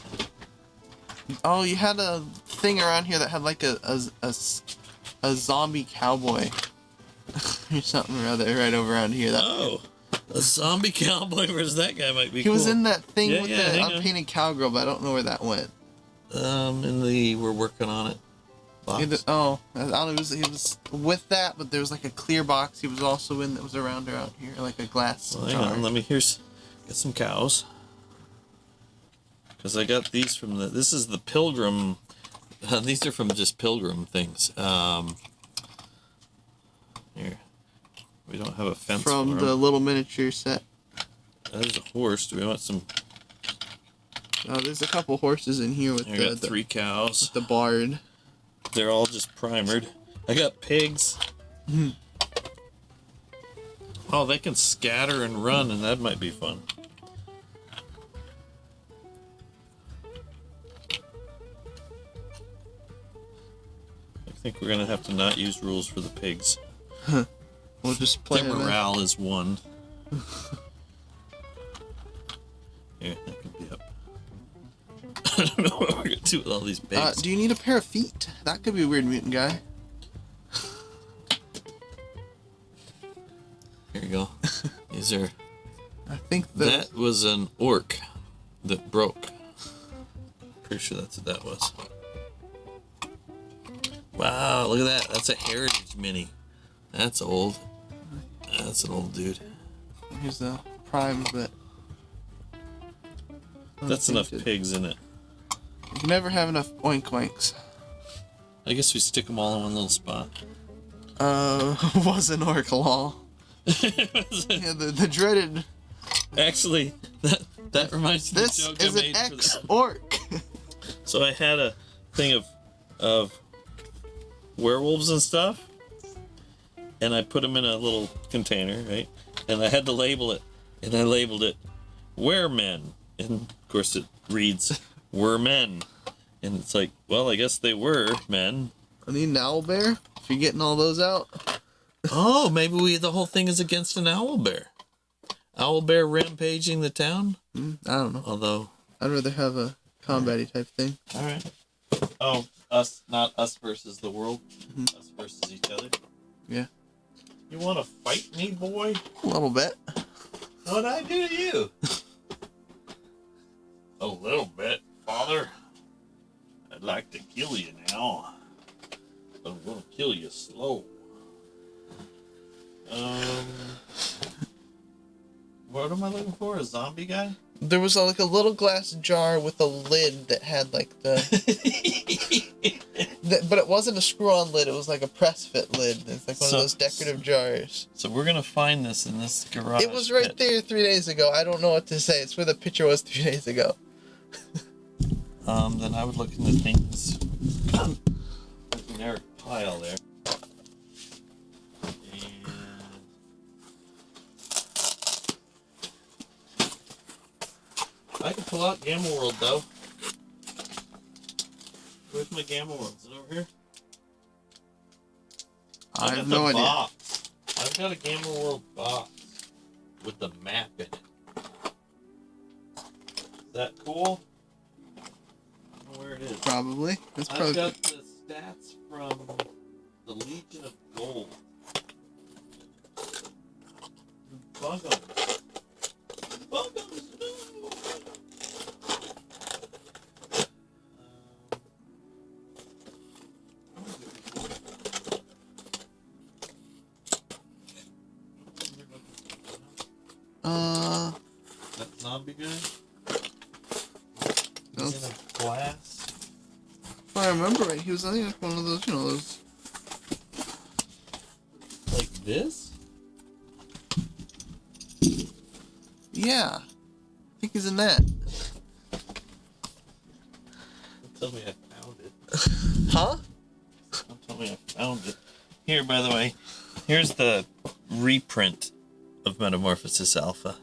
Oh, you had a thing around here that had like a zombie cowboy or something or other right over around here. Oh, a zombie cowboy versus that guy might be He cool. was in that thing with the hang unpainted cowgirl, but I don't know where that went. We're working on it. Box. I don't know. He was with that, but there was like a clear box he was also in that was around here, like a glass Well, jar. hang on, get some cows. Because I got these from this is the Pilgrim, these are from just Pilgrim things. Here, we don't have a fence from for the 'em. little miniature set. There's a horse. Do we want some? There's a couple horses in here with I got 3 cows. the bard. They're all just primered. I got pigs. Oh, they can scatter and run, and that might be fun. think we're gonna have to not use rules for the pigs. We'll just play Their them in. morale is 1. Here, that can be up. I don't know what we're gonna do with all these pigs. Do you need a pair of feet? That could be a weird mutant guy. Here you go. These are. I think That was an orc that broke. Pretty sure that's what that was. Wow, look at that. That's a heritage mini. That's old. That's an old dude. Here's the prime, but That's enough pigs in it. you can never have enough oink oinks. I guess we stick them all in one little spot. Was an orc law. Yeah, the dreaded. Actually, that reminds me of the This joke is I an made for ex-orc. So I had a thing of werewolves and stuff, and I put them in a little container, right? And I had to label it, and I labeled it "weremen," and of course it reads "weremen," and it's like, well, I guess they were men. I need an owl bear. If you're getting all those out. Oh, maybe the whole thing is against an owl bear. Owl bear rampaging the town? I don't know. Although, I'd rather have a combat-y type thing. all right. Oh, us, not us versus the world. Us versus each other. Yeah. You want to fight me, boy? A little bit. What'd I do to you? A little bit, father. I'd like to kill you now. But I'm gonna kill you slow. What am I looking for? A zombie guy? There was like a little glass jar with a lid that had like the... but it wasn't a screw-on lid. It was like a press-fit lid. It's like one of those decorative jars. So we're gonna find this in this garage. It was right there 3 days ago. I don't know what to say. It's where the picture was 3 days ago. Then I would look in the things. There's a generic pile there. I can pull out Gamma World though. Where's my Gamma World? Is it over here? I have no idea. Box. I've got a Gamma World box with the map in it. Is that cool? I don't know where it is. Probably. That's I've probably. got the stats from the Legion of Gold. Buggums. Buggums, no! That zombie guy? He's in a glass. If I remember right, he was I think like one of those, you know, those. Like this? Yeah. I think he's in that. Don't tell me I found it. Huh? Don't tell me I found it. Here, by the way, here's the reprint of Metamorphosis Alpha.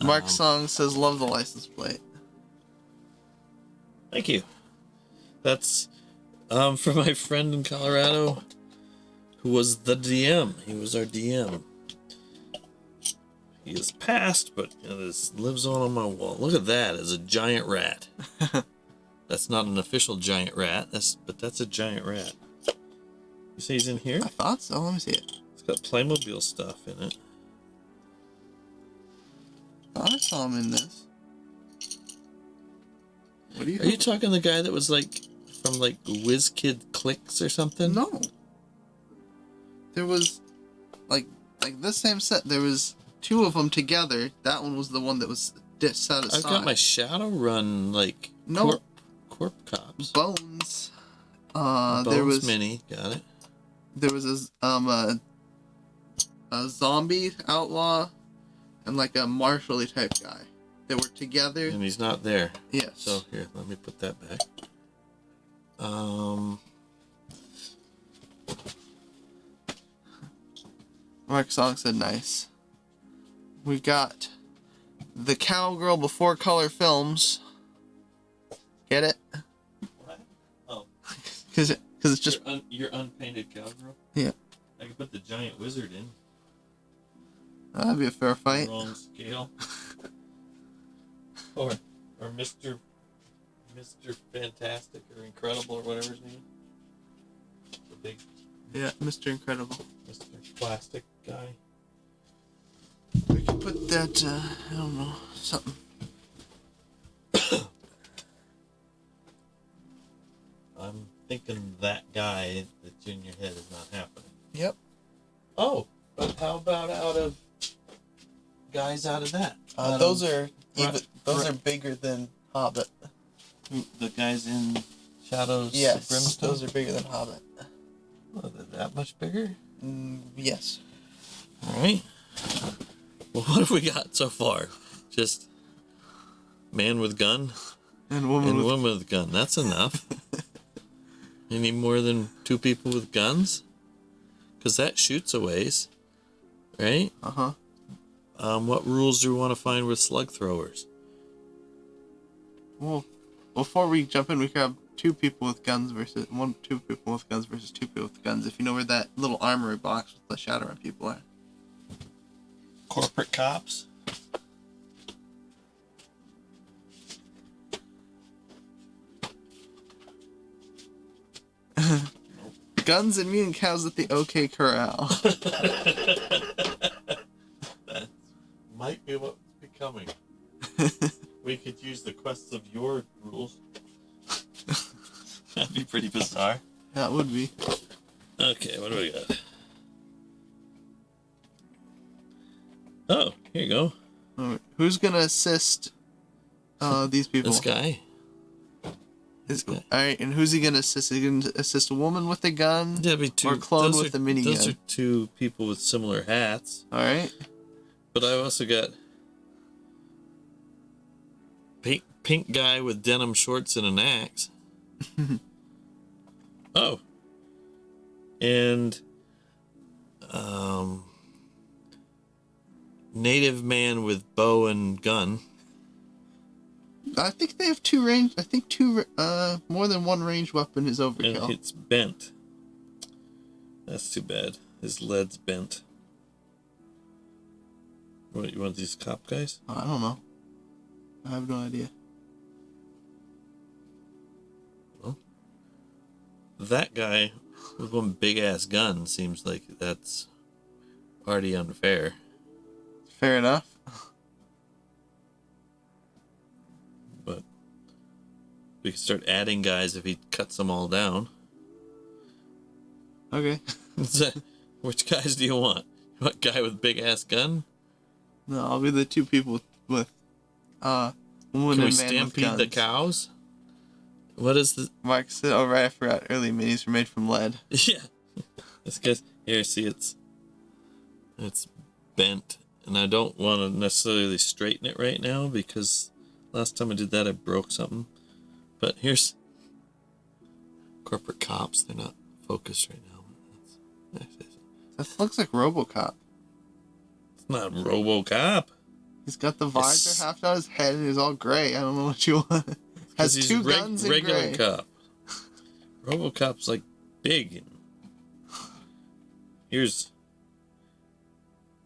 Mark Song says, love the license plate. Thank you. That's for my friend in Colorado who was the DM. He was our DM. He is passed, but you know, this lives on my wall. Look at that. It's a giant rat. That's not an official giant rat, but that's a giant rat. You say he's in here? I thought so. Let me see it. It's got Playmobil stuff in it. I thought I saw him in this. What are you? Are you talking the guy that was like from like WizKid Clicks or something? No. There was like this same set. There was two of them together. That one was the one that was set aside. I've got my Shadowrun like No. Corp Cops. Bones. Bones There was Mini. Got it. There was a zombie outlaw and like a martial-y type guy. They were together. And he's not there. Yes. So here, let me put that back. Mark Song said nice. We've got the Cowgirl Before Color Films. Get it? What? Oh. Because Because it's just your unpainted cowgirl. Yeah. I could put the giant wizard in. That'd be a fair fight. Wrong scale. or Mr. Fantastic or Incredible or whatever his name. The big. Yeah, Mr. Incredible. Mr. Plastic guy. We could put that. I don't know, something. I'm thinking that guy that's in your head is not happening. Yep. Oh, but how about guys out of that? Those are bigger than Hobbit. The guys in Shadows. Yes, Brimstone? those are bigger than Hobbit. Well, they're that much bigger? Yes. All right. Well, what have we got so far? Just man with gun And woman with gun. That's enough. Any more than 2 people with guns? Because that shoots a ways, right? Uh-huh. What rules do we want to find with slug throwers? Well, before we jump in, we could have 2 people with guns versus 2 people with guns versus 2 people with guns. If you know where that little armory box with the Shadowrun people are. Corporate cops? Guns and mutant cows at the OK Corral. That might be what's becoming. We could use the quests of your rules. That'd be pretty bizarre. That would be. Okay, what do we got? Oh, here you go. Alright, who's gonna assist these people? This guy. Alright, and who's he gonna assist? Is he gonna assist a woman with a gun? That'd be 2. Or clone with a minigun? Those are 2 people with similar hats. Alright. But I've also got pink guy with denim shorts and an axe. Oh. And native man with bow and gun. I think they have 2 range. I think 2 more than 1 ranged weapon is overkill. And it's bent. That's too bad. His lead's bent. What, you want these cop guys? I don't know. I have no idea. Well, that guy with one big ass gun seems like that's already unfair. Fair enough. But we could start adding guys if he cuts them all down. Okay. Which guys do you want? You want a guy with big ass gun? No, I'll be the 2 people with woman Can we and man stampede with guns. the cows? What is the... Mark said, oh right, I forgot. Early minis were made from lead. Yeah. This guy's... Here, see, it's bent. And I don't want to necessarily straighten it right now because last time I did that I broke something. But here's corporate cops. They're not focused right now. That looks like RoboCop. It's not RoboCop. He's got the visor half on his head and he's all gray. I don't know what you want. Has He's 2 guns and regular gray. cop. RoboCop's like big. Here's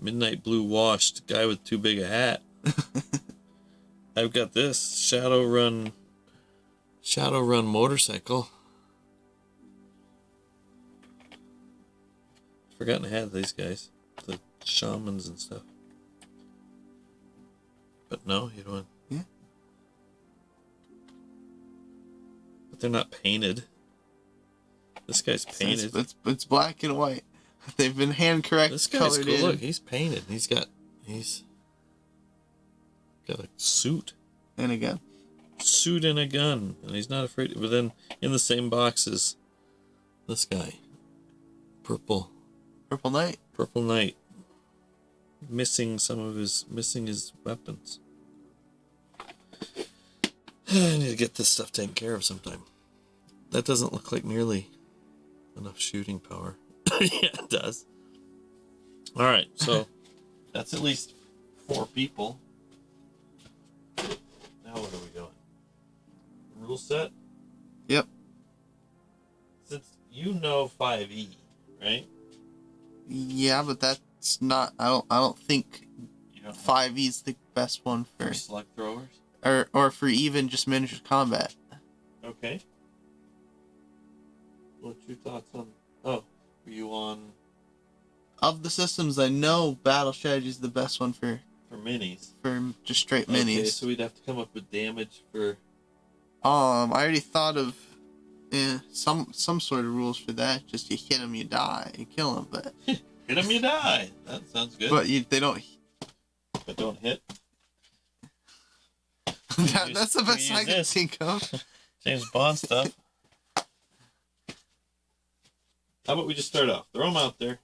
midnight blue washed guy with too big a hat. I've got this Shadowrun motorcycle. Forgotten I had these guys, the shamans and stuff. But no, you don't want... Yeah. But they're not painted. This guy's painted. It's black and white. They've been hand correct. This guy's colored cool. in. Look, he's painted. He's got a suit. And a gun. Suit and a gun. And he's not afraid. But then in the same box is this guy. Purple Knight. Missing his weapons. I need to get this stuff taken care of sometime. That doesn't look like nearly enough shooting power. Yeah, it does. Alright, so that's at least 4 people. Now where are we going? Rule set? Yep. you know 5e, right? Yeah, but that's not. I don't think You don't 5e is the best one for slug throwers. or for even just miniature combat. Okay. What's your thoughts on? Oh, were you on Of the systems I know, battle strategy is the best one for minis? just straight Okay, minis. so we'd have to come up with damage for. I already thought of some sort of rules for that. Just you hit them, you die. You kill them, but Hit them, you die. That sounds good. but they don't. But don't hit. That's the best I can think of. James Bond stuff. How about we just start off? Throw them out there.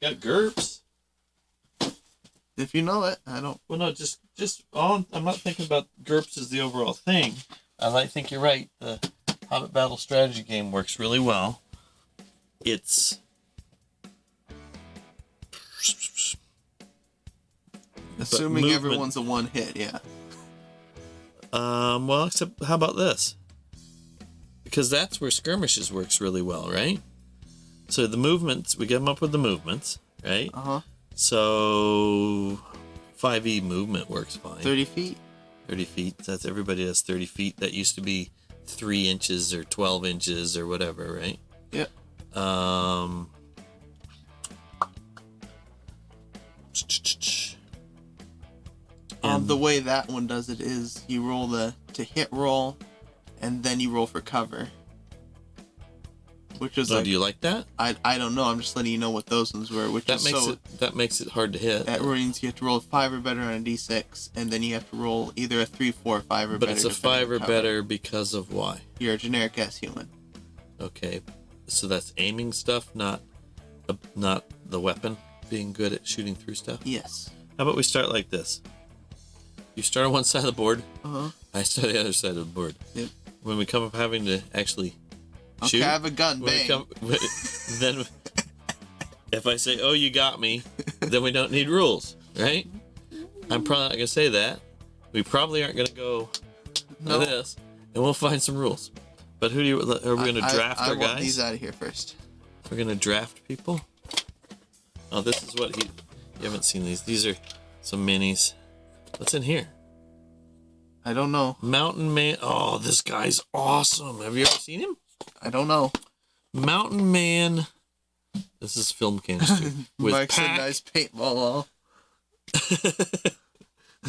Got GURPS. If you know it, I don't. Well, no, just I'm not thinking about GURPS as the overall thing. I think you're right. The Hobbit Battle Strategy game works really well. It's Assuming everyone's a one hit, yeah. Well, except how about this? Because that's where skirmishes works really well, right? So the movements, we get them up with the movements, right? Uh-huh. So 5e movement works fine. 30 feet? 30 feet. That's everybody has 30 feet. That used to be 3 inches or 12 inches or whatever, right? Yep. The way that one does it is you roll to hit roll, and then you roll for cover. Which is do you like that? I don't know. I'm just letting you know what those ones were. That makes it hard to hit. That means you have to roll a 5 or better on a d6, and then you have to roll either a 3, 4, 5 or better. But it's a 5 or better because of why? You're a generic ass human. Okay, so that's aiming stuff, not the weapon being good at shooting through stuff. Yes. How about we start like this? You start on one side of the board. Uh-huh. I start on the other side of the board. Yep. When we come up having to actually shoot, I have a gun. Bang. Then if I say, "Oh, you got me," then we don't need rules, right? I'm probably not gonna say that. We probably aren't gonna go like this, and we'll find some rules. But are we gonna draft our guys? I want these out of here first. We're gonna draft people. Oh, this is what you haven't seen these. These are some minis. What's in here? I don't know. Mountain Man. Oh, this guy's awesome. Have you ever seen him? I don't know. Mountain Man. This is film canister. With Mike said nice paintball.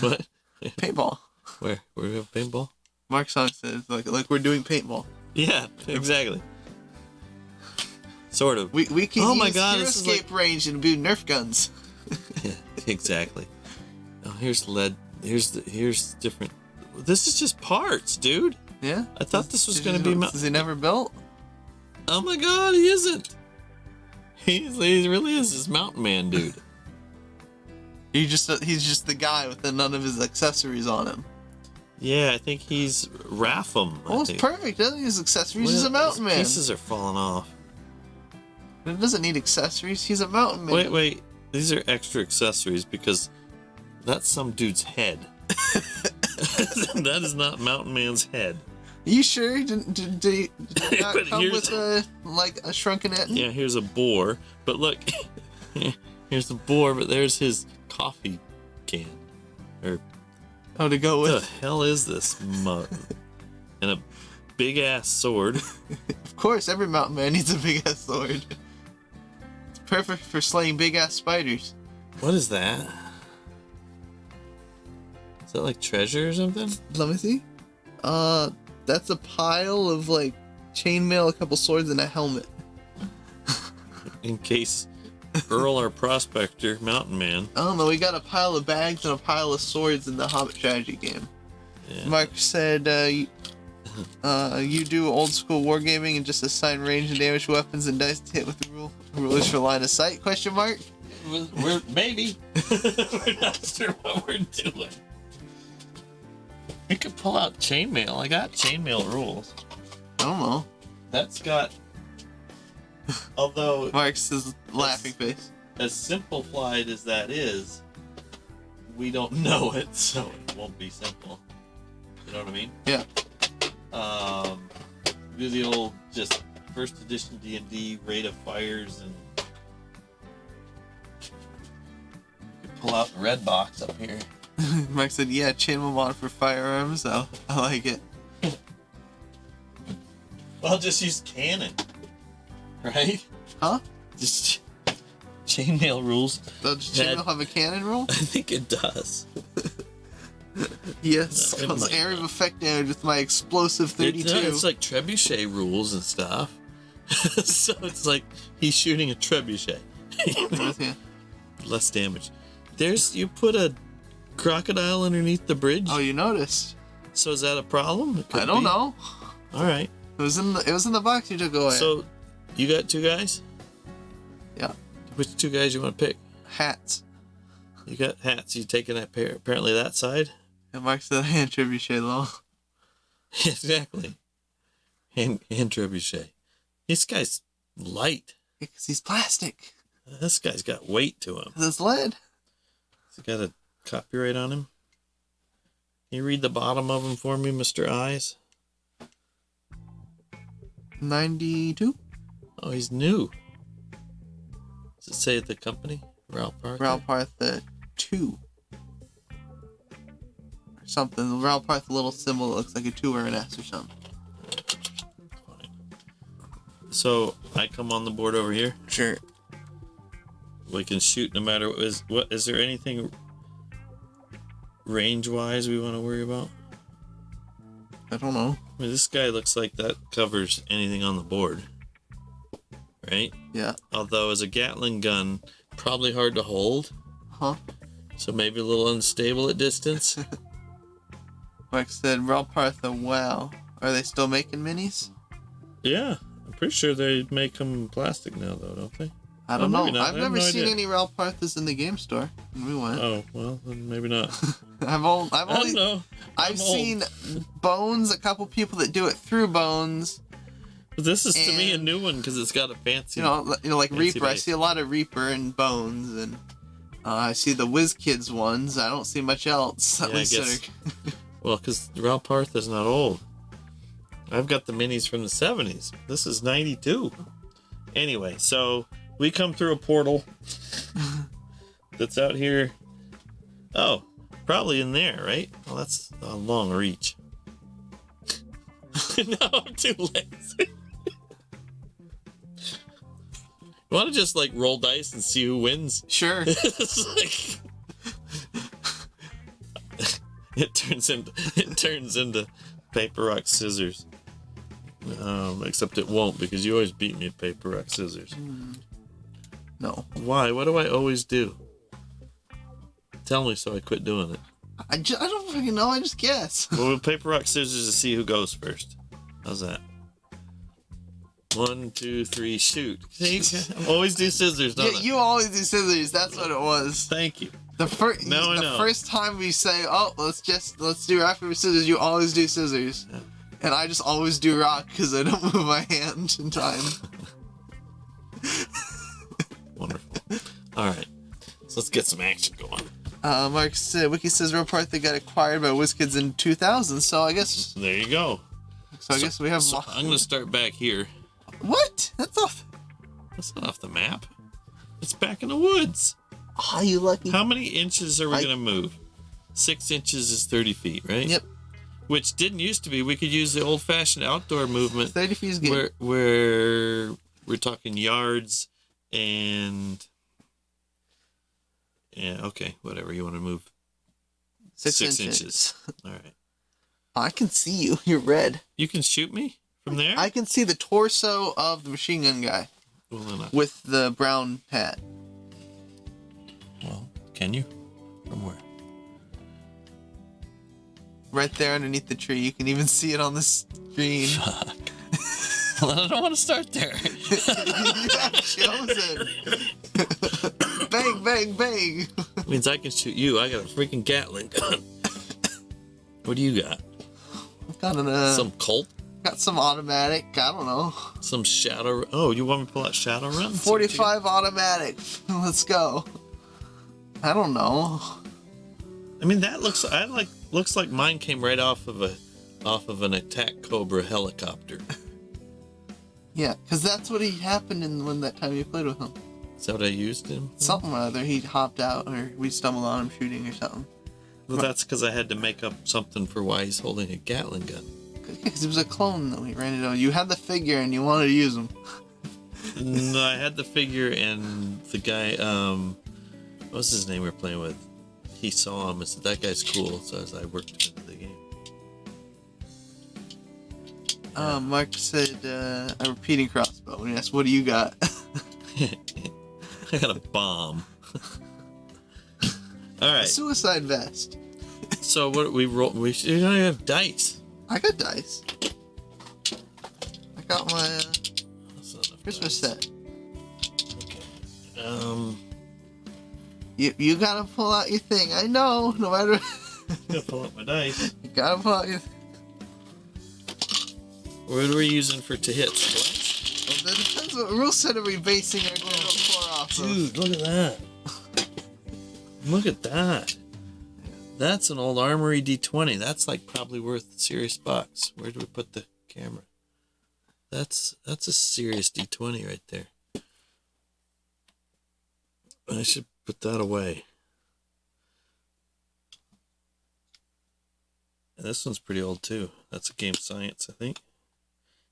What? Paintball. Where we have paintball? Mark Song says like we're doing paintball. Yeah, exactly. Sort of. We can use God, this escape range and do Nerf guns. Yeah, exactly. Oh, here's lead. Here's different. This is just parts, dude. Yeah. I thought this was gonna be. Is he never built? Oh my God, he isn't. He really is this mountain man dude. He's just the guy with none of his accessories on him. Yeah, I think he's Rapham. Oh, it's perfect. Doesn't need his accessories. He's a mountain man. Pieces are falling off. It doesn't need accessories. He's a mountain man. Wait. These are extra accessories because that's some dude's head. That is not Mountain Man's head. Are you sure? Did not come with a shrunken Etten? Yeah, here's a boar. But look, here's the boar, but there's his coffee can. To go with. What the hell is this mug? And a big ass sword. Of course, every mountain man needs a big ass sword. It's perfect for slaying big ass spiders. What is that? Is that like treasure or something? Let me see. That's a pile of chainmail, a couple swords, and a helmet. In case Earl, our prospector, mountain man. I don't know. We got a pile of bags and a pile of swords in the Hobbit strategy game. Yeah. Mark said, you do old school wargaming and just assign range and damage weapons and dice to hit with the rulers for line of sight? Question mark. We're maybe. We're not sure what we're doing. We could pull out chainmail. I got chainmail rules. I don't know. That's got. Although Mark's laughing face. As simplified as that is, we don't know it, so it won't be simple. You know what I mean? Yeah. Do the old just first edition D&D rate of fires, and you can pull out the red box up here. Mike said, yeah, chain them on for firearms. I like it. Well, I'll just use cannon, right? Huh? Just chainmail rules. Does chainmail have a cannon rule? I think it does. Yes, It cause might area of not. effect damage with my explosive 32. It's like trebuchet rules and stuff. So it's like he's shooting a trebuchet. Yeah. Less damage. You put a crocodile underneath the bridge. Oh, you noticed? So is that a problem? It could I don't be. know. All right. It was in the box you took away. So you got 2 guys? Yeah. Which 2 guys you want to pick? Hats. You got hats. You taking that pair? Apparently that side. And Mike said hand trebuchet low. Exactly. Hand trebuchet. This guy's light. Because he's plastic. This guy's got weight to him. Because it's lead. He's got a copyright on him. Can you read the bottom of him for me, Mr. Eyes? 92? Oh, he's new. Does it say the company? Ralph Parker? Ralph Partha 2. Or something. Ralph Partha little symbol that looks like a 2 or an S or something. Fine. So I come on the board over here. Sure. We can shoot no matter what. Is there anything range-wise we want to worry about? I don't know. I mean, this guy looks like that covers anything on the board, right? Yeah. Although as a Gatling gun, probably hard to hold. Huh? So maybe a little unstable at distance. Mike said, Ralph Partha, wow. Are they still making minis? Yeah, I'm pretty sure they make them plastic now, though, don't they? I don't know. maybe not. I've I have never no seen idea. any Ralph Parthas in the game store when we went. Oh, well, then maybe not. I've I don't only know. I've I'm old. seen Bones, a couple people that do it through Bones. But this is to me a and- new one because it's got a fancy. You know, like Fancy Reaper. I base. see a lot of Reaper and Bones, and I see the Whiz Kids ones. I don't see much else. At Yeah, I least guess. that Well, because Ralph Partha's not old. I've got the minis from the 70s. This is 92. Anyway, so we come through a portal that's out here. Oh, probably in there, right? Well, that's a long reach. No, I'm too lazy. You want to just like roll dice and see who wins? sure. It's like it turns into paper rock scissors. Except it won't because you always beat me at paper rock scissors. No, Why? What do I always do? Tell me so I quit doing it. I don't fucking know. I just guess. Well, with paper rock scissors to see who goes first. How's that? 1, 2, 3, shoot. See, I always do scissors, don't Yeah, I? you always do scissors. That's what it was. Thank you. The first Now I the know. first time we say, "Oh, let's do rock paper scissors," you always do scissors, Yeah. and I just always do rock because I don't move my hand in time. Wonderful. All right. So let's get some action going. Mark said, Wiki says Ralph Partha got acquired by WizKids in 2000, so I guess There you go. I guess we have. So I'm going to start back here. What? That's off. That's not off the map. It's back in the woods. Oh, you lucky. How many inches are we I- going to move? 6 inches is 30 feet, right? Yep. Which didn't used to be. We could use the old-fashioned outdoor movement 30 feet is good. where we're talking yards and... Yeah, okay, whatever. You want to move 6 6 inches. inches. All right. Oh, I can see you. You're red. You can shoot me from there? I can see the torso of the machine gun guy Well, then with the brown hat. well, can you? From where? Right there underneath the tree. You can even see it on the screen. Fuck. Well, I don't want to start there. You have chosen. Bang, bang, bang. Means I can shoot you. I got a freaking Gatling gun. What do you got? Got Some Colt? got some automatic. I don't know. Some Shadow? Oh, you want me to pull out Shadowrun? 45 automatic. Let's go. I don't know. I mean, that looks like mine came right off of an attack Cobra helicopter. Yeah, because that's what happened when that time you played with him. Is that what I used him? Something or other. He hopped out, or we stumbled on him shooting or something. Well, that's because I had to make up something for why he's holding a Gatling gun. Because it was a clone that we ran it over. You had the figure and you wanted to use him. No, I had the figure and the guy, what was his name we were playing with? He saw him and said, that guy's cool, so I worked him into the game. Mark said, a repeating crossbow. And he asked, what do you got? I got a bomb. Alright. A suicide vest. So what we roll? We don't even have dice. I got dice. I got my Christmas set. Okay. You gotta pull out your thing. I know. No matter. Gotta pull out my dice. You gotta pull out your. What are we using to hit? Splats? Well, that depends what rule set are we basing our game off of. Dude, look at that. Look at that. That's an old Armory D20. That's like probably worth a serious bucks. Where do we put the camera? That's a serious D20 right there. I should put that away. And this one's pretty old too. That's a Game Science, I think.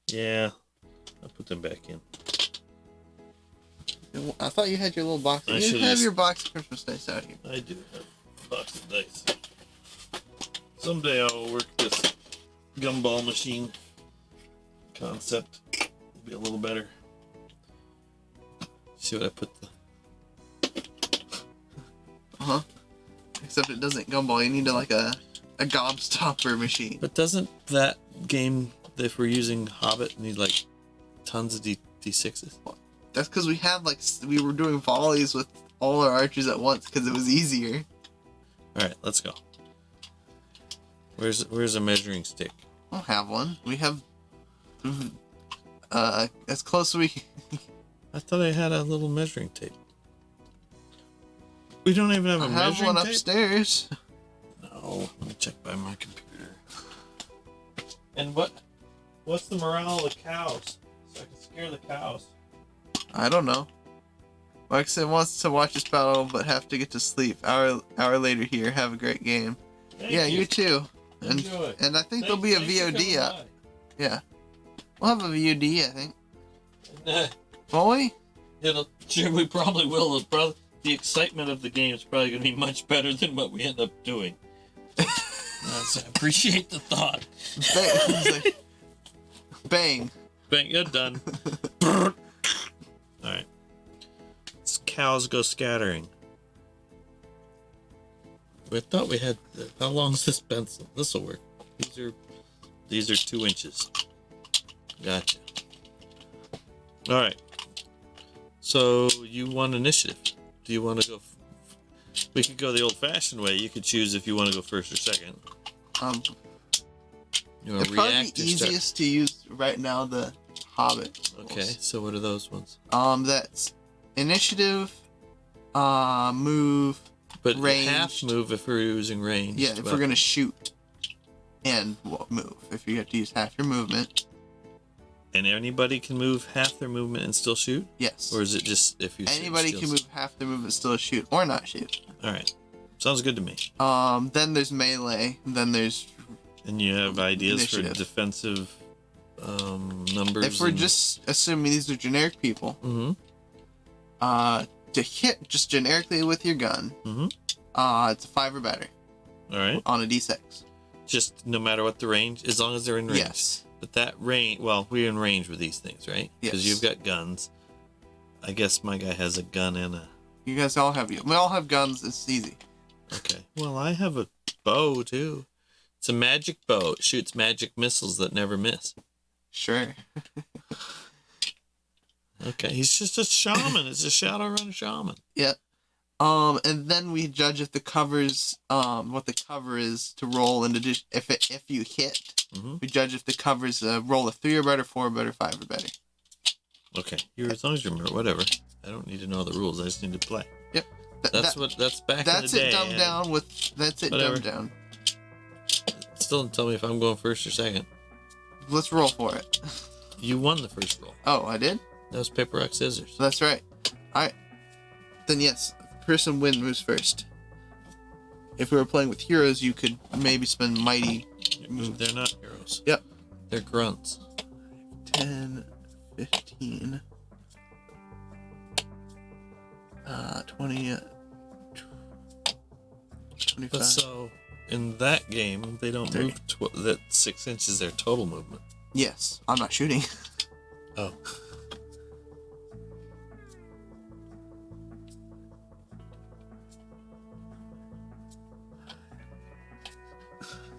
Yeah, I'll put them back in. I thought you had your little box. I You have your box of Christmas dice out here. I do have a box of dice. Someday I'll work this gumball machine concept. It'll be a little better. See what I put the... Except it doesn't gumball. You need like a gobstopper machine. But doesn't that game, if we're using Hobbit, need like tons of D6s? That's because we were doing volleys with all our archers at once because it was easier. Alright, let's go. Where's a measuring stick? I don't have one. We have as close as we I thought I had a little measuring tape. We don't even have a measuring tape? I have one upstairs. No, let me check by my computer. And what's the morale of the cows? So I can scare the cows. I don't know. Like I said, wants to watch this battle, but have to get to sleep. Hour later here. Have a great game. Thank you too. Enjoy. And I think there'll be a VOD up. Yeah. We'll have a VOD, I think. Will we? Sure, we probably will. The excitement of the game is probably going to be much better than what we end up doing. I appreciate the thought. Bang. Bang, you're done. Alright. Cows go scattering. I thought we had... How long is this pencil? This'll work. These are 2 inches. Gotcha. Alright. So, you want initiative. Do you want to go... We could go the old-fashioned way. You could choose if you want to go first or second. You want it'd probably be easiest to use right now the Hobbit. Okay, so what are those ones? That's initiative, move, but range. Half move if we're using range. Yeah, if we're gonna shoot and move. If you have to use half your movement. And anybody can move half their movement and still shoot? Yes. Or is it just if you... Anybody can move half their movement, still shoot, or not shoot. Alright. Sounds good to me. Then there's melee, then there's... And you have ideas initiative. for defensive numbers? If we're just assuming these are generic people, to hit just generically with your gun, it's a 5 or better. Alright. On a d6. Just no matter what the range, as long as they're in range? Yes. But that range, well, we're in range with these things, right? Because Yes. you've got guns. I guess my guy has a gun and a... You guys all have... We all have guns, it's easy. Okay. Well, I have a bow, too. It's a magic bow. It shoots magic missiles that never miss. Sure. Okay, he's just a shaman. It's a Shadowrun shaman. Yeah. And then we judge if the cover's what the cover is to roll, and if you hit, we judge if the cover's roll a 3 or better, 4 or better, 5 or better. Okay, as long as you remember, whatever. I don't need to know the rules. I just need to play. Yep. That's back in the day. That's it dumbed down with. That's it Whatever. dumbed down. Still don't tell me if I'm going first or second. Let's roll for it. You won the first roll. Oh, I did? That was paper, rock, scissors. That's right. Alright. Then yes, person moves first. If we were playing with heroes, you could maybe spend mighty move. They're not heroes. Yep. They're grunts. 10, 15, 20, 25. But so, in that game, they don't 30. move that 6 inches their total movement. Yes, I'm not shooting. Oh.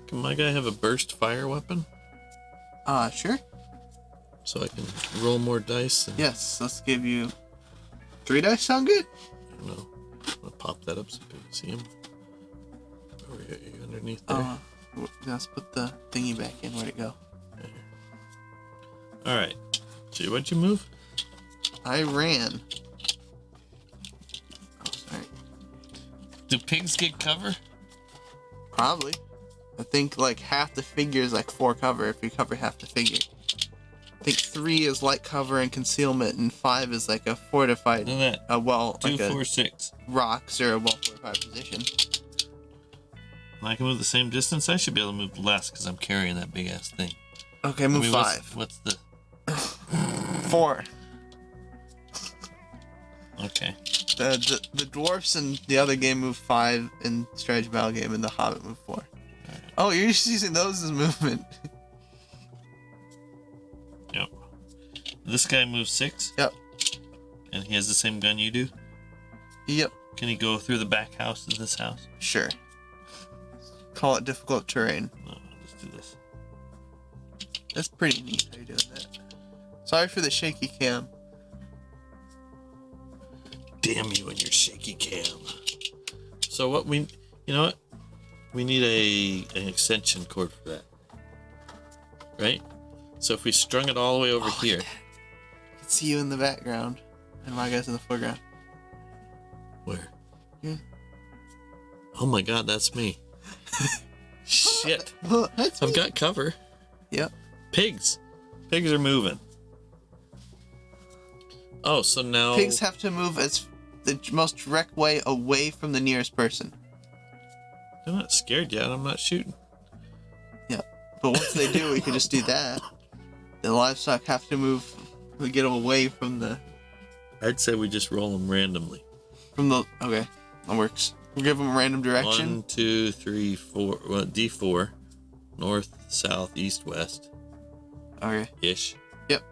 Can my guy have a burst fire weapon? Sure. So I can roll more dice? And, Yes, let's give you 3 dice. Sound good? I don't know. I'll pop that up so people can see him. Over here, underneath there. Let's put the thingy back in. Where'd it go? Right here. Alright. Gee, what'd you move? I ran. Oh, sorry. Do pigs get cover? Probably. I think like half the figure is like 4 cover if you cover half the figure. I think 3 is light cover and concealment, and 5 is like a fortified, Look at that. like 2, a 4, 6. rocks or a well fortified position. And I can move the same distance? I should be able to move less because I'm carrying that big ass thing. Okay, move I mean, 5. What's the... 4. Okay. The dwarfs in the other game move 5 in strategy battle game, and the hobbit move 4. Right. Oh, you're just using those as movement. Yep. This guy moves 6? Yep. And he has the same gun you do? Yep. Can he go through the back house of this house? Sure. Call it difficult terrain. No, I'll just do this. That's pretty neat how you're doing that. Sorry for the shaky cam. Damn you and your shaky cam. So what you know what? We need an extension cord for that. Right? So if we strung it all the way over here. I can see you in the background, and my guy's in the foreground. Where? Here. Oh my god, that's me. Shit. Look, that's I've me. got cover. Yep. Pigs. Pigs are moving. Oh, so now... Pigs have to move as the most direct way away from the nearest person. I'm not scared yet. I'm not shooting. Yep. But once they do, we can just do that. The livestock have to move. We get away from the. I'd say we just roll them randomly. Okay, that works. We give them a random direction. 1, 2, 3, 4. Well, D4. North, south, east, west. Okay. Ish. Yep.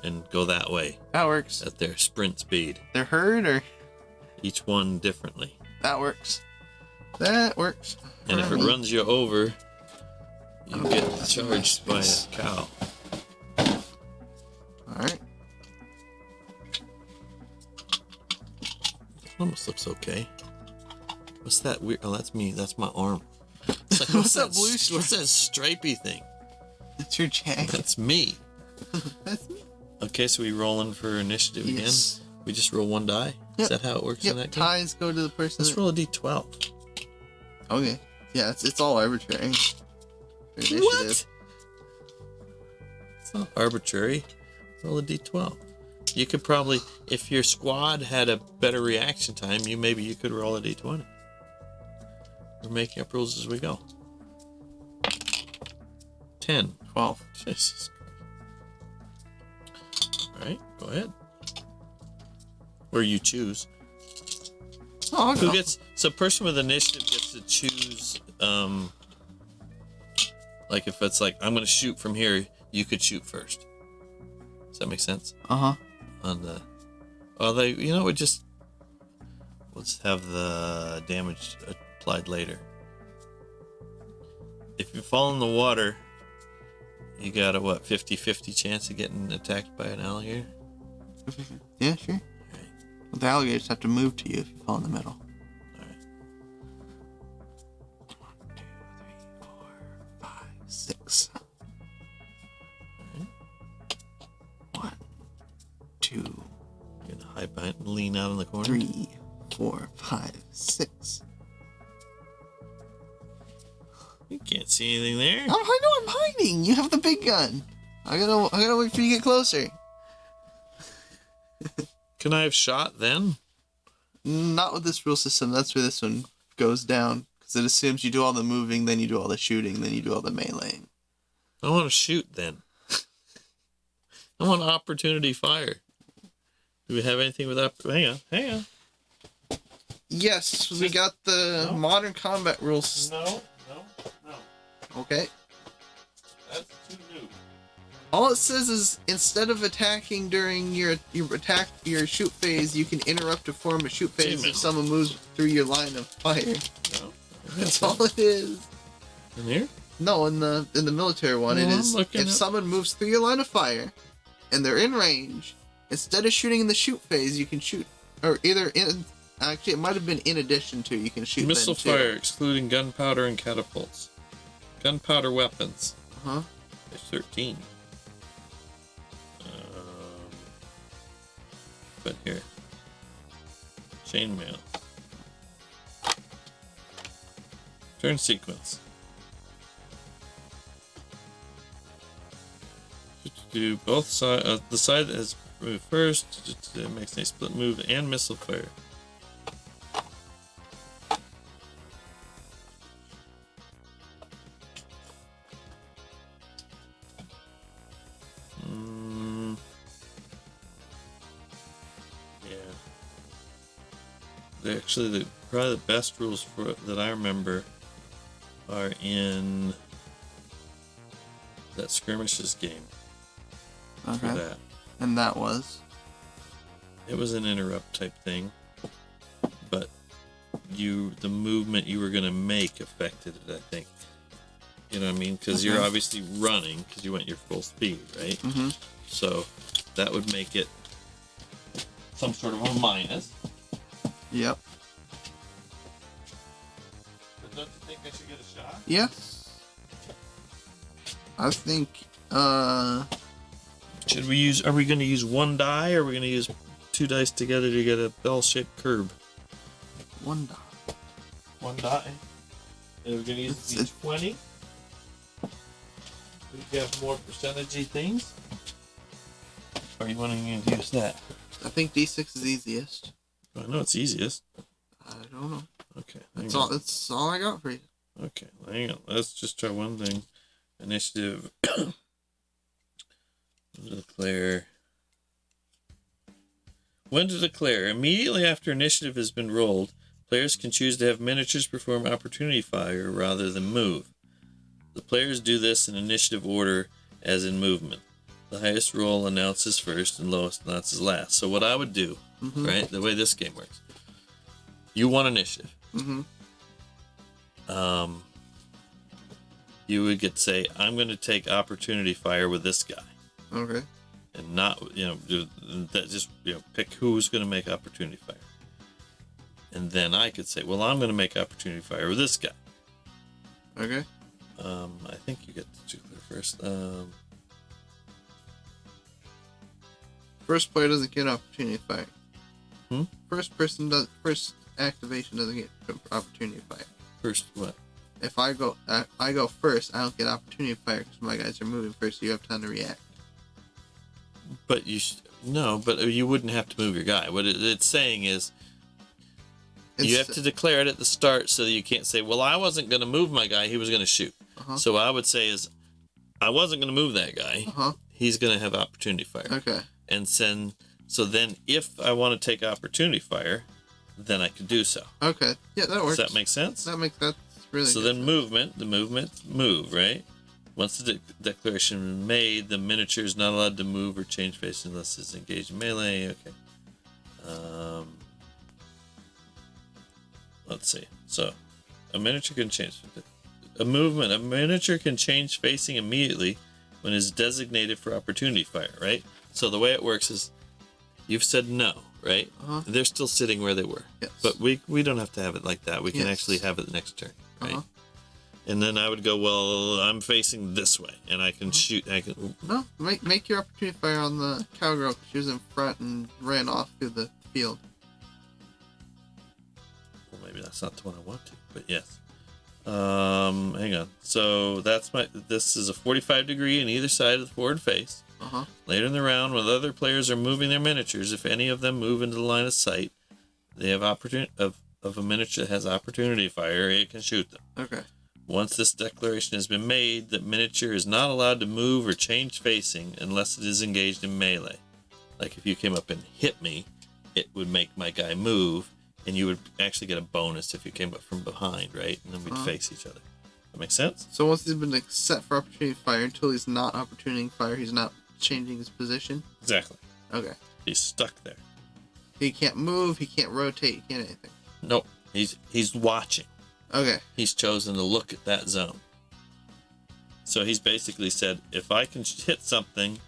And go that way That works. at their sprint speed. They're herd or Each one differently. that works. That works. And if it me. runs you over, you Okay, get that's charged by nice. a cow. Alright. It almost looks okay. What's that weird? Oh, that's me. That's my arm. It's like, What's that blue What's that stripey thing? It's your jacket. That's me. That's me. Okay, so we rolling for initiative Yes. again. We just roll 1 die. Is Yep. that how it works in that Yep. game? Ties go to the person. Let's roll a d12. Okay. Yeah, it's all arbitrary. For initiative. What? It's not arbitrary. Roll a d12. You could probably, if your squad had a better reaction time, maybe you could roll a d20. We're making up rules as we go. 10. 12. Jesus Christ. Alright, go ahead. Or you choose. Oh, I'll Who go. gets, so person with initiative gets to choose, like if it's like, I'm going to shoot from here, you could shoot first. Does that make sense? Uh-huh. On the, let's have the damage applied later. If you fall in the water, you got a 50-50 chance of getting attacked by an alligator? Yeah, sure. Well, the alligators have to move to you if you fall in the middle. Alright. 1, 2, 3, 4, 5, 6. Alright. 1, 2, You're gonna hide behind and lean out in the corner. 3, 4, 5, 6. You can't see anything there. Oh, I know I'm hiding. You have the big gun. I gotta wait for you to get closer. Can I have shot then? Not with this rule system. That's where this one goes down. Because it assumes you do all the moving, then you do all the shooting, then you do all the meleeing. I want to shoot then. I want opportunity fire. Do we have anything with that? Hang on. Yes, we got the modern combat rules. No. Okay. That's too new. All it says is instead of attacking during your shoot phase, you can interrupt to form a shoot phase if someone moves through your line of fire. No. That's all it is. In here? No, in the military one, it is if someone moves through your line of fire and they're in range, instead of shooting in the shoot phase, you can shoot, or either in. Actually, it might have been in addition to. You can shoot missile then too. fire, excluding gunpowder and catapults. Gunpowder weapons. There's 13. But here. Chainmail. Turn sequence. Do both sides. The side that has moved first makes a split move and missile fire. Actually, probably the best rules that I remember are in that Skirmishes game. Okay. For that. And that was? It was an interrupt type thing, but the movement you were going to make affected it, I think. You know what I mean? Because you're obviously running because you went your full speed, right? Mm-hmm. So that would make it some sort of a minus. Yep. But don't you think I should get a shot? Yes. I think, Should we use, are we going to use one die, or are we going to use 2 dice together to get a bell-shaped curve? One die. One die? And we're going to use the 20? We have more percentage-y things? Or are you wanting to use that? I think D6 is easiest. I know it's easiest. I don't know. Okay. That's all I got for you. Okay, hang on. Let's just try one thing. Initiative. Declare. When to declare. Immediately after initiative has been rolled, players can choose to have miniatures perform opportunity fire rather than move. The players do this in initiative order as in movement. The highest roll announces first and lowest announces last. So what I would do, right, the way this game works, you want initiative. You would get to say, I'm going to take opportunity fire with this guy. Okay. And not, pick who's going to make opportunity fire. And then I could say, well, I'm going to make opportunity fire with this guy. Okay. I think you get to declare first. First player doesn't get opportunity fire. First activation doesn't get opportunity fire. First what? If I go first, I don't get opportunity fire because my guys are moving first, so you have time to react. But you wouldn't have to move your guy. What it's saying is, you have to declare it at the start so that you can't say, well, I wasn't going to move my guy, he was going to shoot. So what I would say is, I wasn't going to move that guy, he's going to have opportunity fire. Okay. And so then if I want to take opportunity fire, then I could do so. Okay. Yeah, that works. Does that make sense? That's really so good. Then the movement move, right? Once the declaration is made, the miniature is not allowed to move or change face unless it's engaged in melee. Okay. Let's see. So, a miniature can change. A miniature can change facing immediately when it's designated for opportunity fire, right? So the way it works is, you've said no, right? They're still sitting where they were. Yes. But we don't have to have it like that. We can actually have it the next turn, right? And then I would go, well, I'm facing this way, and I can shoot. No, make your opportunity fire on the cowgirl. She was in front and ran off through the field. Well, maybe that's not the one I want to, but yes. Hang on. So this is a 45 degree in either side of the forward face. Later in the round, when other players are moving their miniatures, if any of them move into the line of sight, they have opportunity of a miniature that has opportunity fire, it can shoot them. Okay. Once this declaration has been made, the miniature is not allowed to move or change facing unless it is engaged in melee. Like if you came up and hit me, it would make my guy move, and you would actually get a bonus if you came up from behind, right? And then we'd face each other. That makes sense? So once he's been set for opportunity fire, until he's not opportunity fire, he's not changing his position? Exactly. Okay. He's stuck there. He can't move, he can't rotate, he can't anything. Nope. He's watching. Okay. He's chosen to look at that zone. So he's basically said, if I can hit something,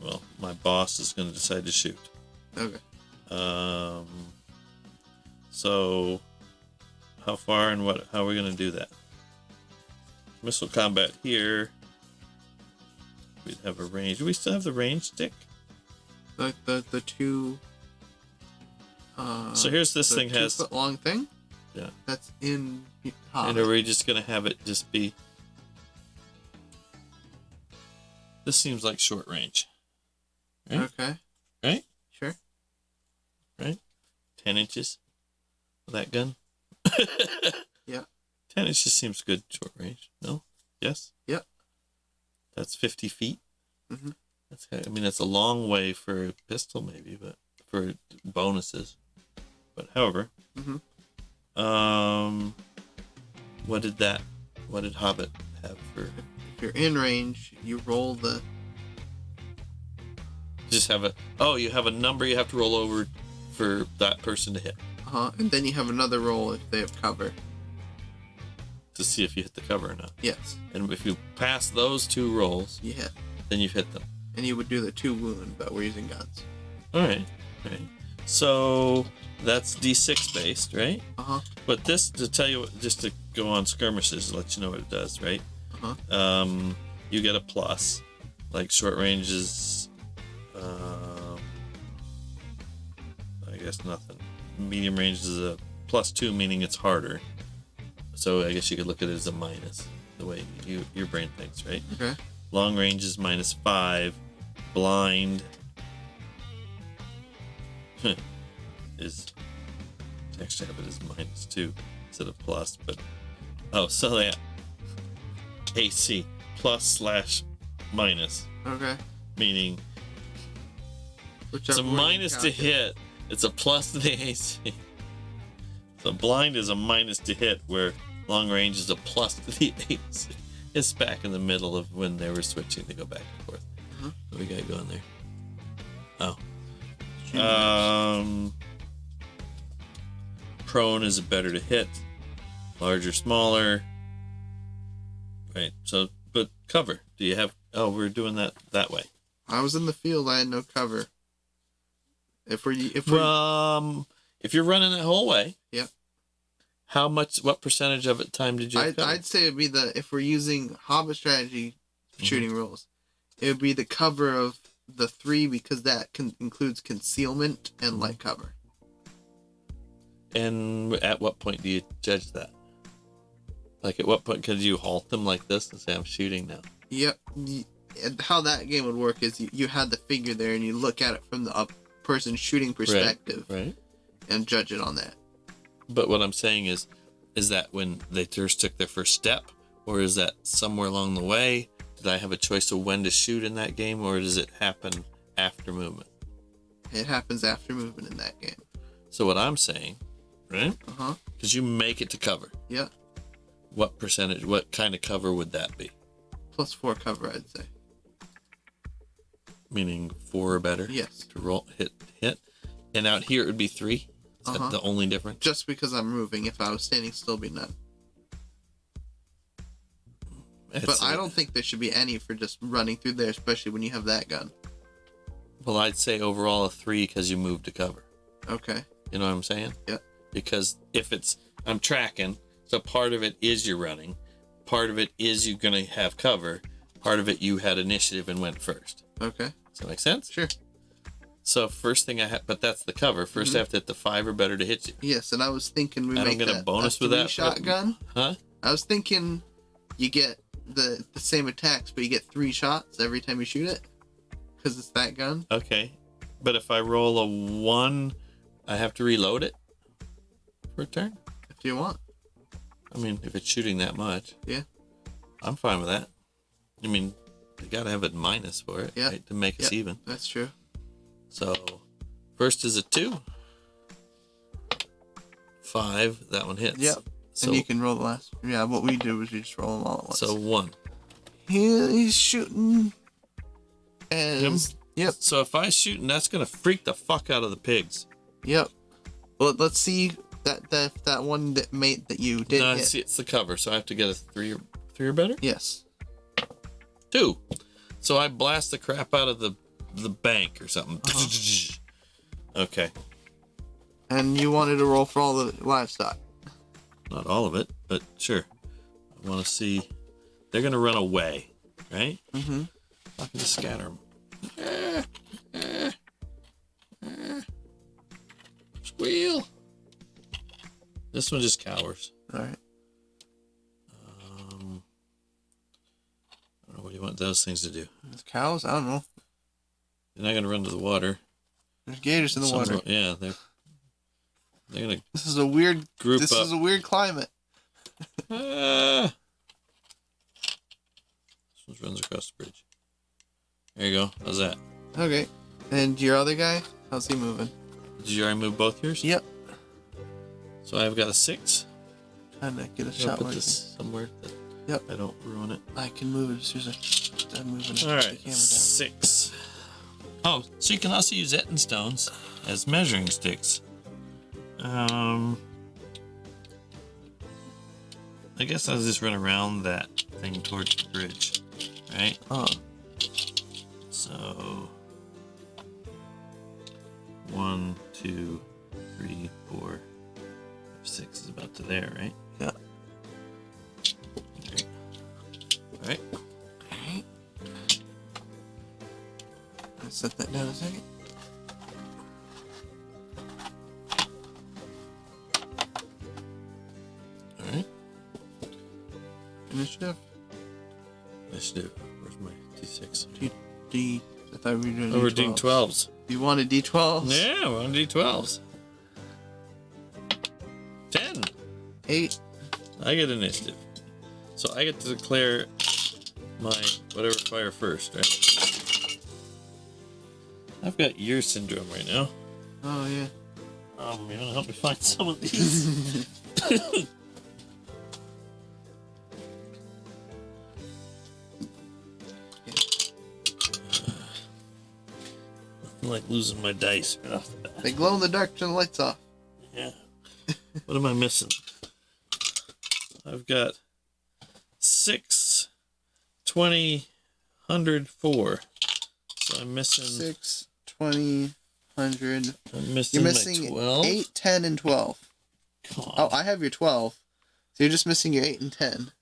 well, my boss is going to decide to shoot. Okay. So how far and how are we going to do that? Missile combat here. We'd have a range. Do we still have the range stick? Like the two. So here's this thing has 2 foot long thing. Yeah. That's in. And are we just gonna have it just be? This seems like short range. Right? Okay. Right? Sure. Right? 10 inches with that gun. Yeah. 10 inches seems good short range. No? Yes? Yep. That's 50 feet. Mm-hmm. That's a long way for a pistol, maybe, but for bonuses. But however, what did Hobbit have for? If you're in range, you roll the. Just have you have a number you have to roll over for that person to hit. And then you have another roll if they have cover. To see if you hit the cover or not. Yes. And if you pass those 2 rolls, you hit. Then you've hit them. And you would do the 2 wound, but we're using guns. All right. So that's D6 based, right? But this, to tell you, just to go on skirmishes, let you know what it does, right? You get a plus. Like short range is, I guess nothing. Medium range is a +2, meaning it's harder. So I guess you could look at it as a minus, the way your brain thinks, right? Okay. Long range is -5. Blind is actually have it as -2 instead of plus, but so yeah. AC +/-. Okay. Meaning Whichever it's a minus to hit, it's a plus to the AC. So blind is a minus to hit, where long range is a plus to the AC. It's back in the middle of when they were switching to go back and forth. What we got going there? Prone is better to hit. Larger, smaller. Right. So, but cover. Do you have? Oh, we're doing that way. I was in the field. I had no cover. If you're running that whole way. Yep. What percentage of it time did you have? I'd say it'd be if we're using Hobbit strategy shooting rules, it would be the cover of the 3, because that includes concealment and light cover. And at what point do you judge that? Like at what point could you halt them like this and say, I'm shooting now? Yep. And how that game would work is you had the figure there and you look at it from the person shooting perspective. Right. And judge it on that. But what I'm saying is that when they first took their first step, or is that somewhere along the way? Did I have a choice of when to shoot in that game, or does it happen after movement? It happens after movement in that game. So what I'm saying, right? Because you make it to cover. Yeah. What percentage, what kind of cover would that be? +4 cover, I'd say. Meaning 4 or better? Yes. To roll, hit. And out here it would be 3? Is that the only difference? Just because I'm moving. If I was standing still, it'd be none. But I don't think there should be any for just running through there, especially when you have that gun. Well, I'd say overall a 3 because you moved to cover. Okay. You know what I'm saying? Yeah. Because if I'm tracking, so part of it is you're running, part of it is you're going to have cover, part of it you had initiative and went first. Okay. Does that make sense? Sure. So first thing but that's the cover. First I have to hit the 5 or better to hit you. Yes, and I was thinking I don't get a bonus with that shotgun. Huh? I was thinking you get the same attacks, but you get 3 shots every time you shoot it. Because it's that gun. Okay. But if I roll a 1, I have to reload it for a turn? If you want. I mean, if it's shooting that much. Yeah. I'm fine with that. I mean, you gotta have it minus for it, right? To make us even. That's true. So, first is a 2. 5, that one hits. Yep. So, and you can roll the last. Yeah, what we do is we just roll them all at once. So 1. He's shooting. Him? Yep. So if I shoot, and that's gonna freak the fuck out of the pigs. Yep. Well, let's see that one that you did. No, hit. see, it's the cover, so I have to get a 3 or better. Yes. 2. So I blast the crap out of the bank or something. Okay. And you wanted to roll for all the livestock. Not all of it, but sure. I want to see. They're gonna run away, right? Mm-hmm. I can just scatter them. Squeal. This one just cowers. All right. I don't know what do you want those things to do. There's cows. I don't know. They're not gonna run to the water. There's gators in the water. Yeah, they're gonna. This is a weird group This up. is a weird climate. This one runs across the bridge. There you go. How's that? Okay. And your other guy? How's he moving? Did you already move both yours? Yep. So I've got a 6. Trying to get a I'll shot. put this somewhere that I don't ruin it. I can move it as soon as I'm moving it. All right, 6. Oh, so you can also use Etten stones as measuring sticks. I guess I'll just run around that thing towards the bridge, right? Oh. So 1, 2, 3, 4, 6 is about to there, right? Yeah. All right. Let's set that down a second. All right. Initiative. Initiative. Where's my D6? I thought we were doing Oh, we're doing 12s. You wanted D12s? Yeah, we're on D12s. 10. 8. I get initiative. So I get to declare my whatever fire first, right? I've got ear syndrome right now. Oh, yeah. You want to help me find some of these? Nothing like losing my dice right off the bat. They glow in the dark, turn the lights off. Yeah. What am I missing? I've got 6, 20, 100, 4. So I'm missing 6, 20, 100. I'm missing, You're missing my 12. 8, 10, and 12. Come on. Oh, I have your 12. So you're just missing your 8 and 10.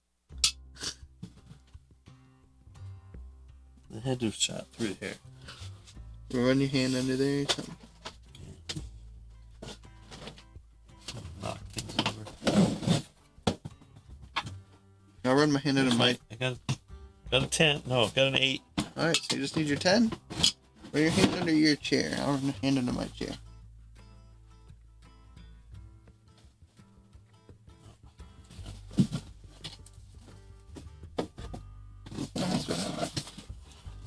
I had to have shot through here. Run your hand under there or something. Knock things over. I'll run my hand under my... I got a 10. No, got an 8. Alright, so you just need your 10? Run your hand under your chair. I'll run my hand under my chair.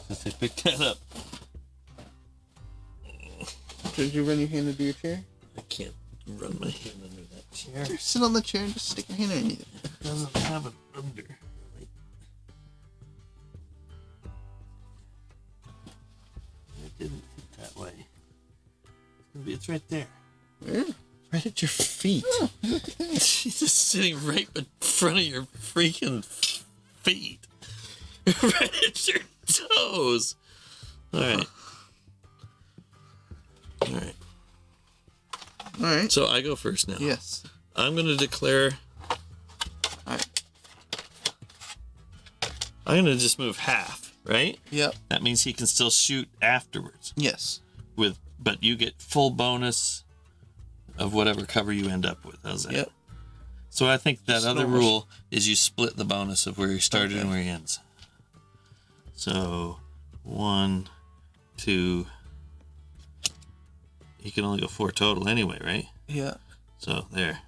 Since I picked that up. Did you run your hand under your chair? I can't run my hand under that chair. Just sit on the chair and just stick your hand underneath it. It doesn't have an under. Wait. It didn't fit that way. It's right there. Where? Right at your feet. Oh, look at that. She's just sitting right in front of your freaking feet. Right at your toes. Alright. Alright. Alright. So I go first now. Yes. I'm going to declare... Alright. I'm going to just move half, right? Yep. That means he can still shoot afterwards. Yes. But you get full bonus of whatever cover you end up with. How's that? Yep. So I think that Just other normal. rule is you split the bonus of where he started Okay. and where he ends. So 1, 2. He can only go 4 total anyway, right? Yeah. So there.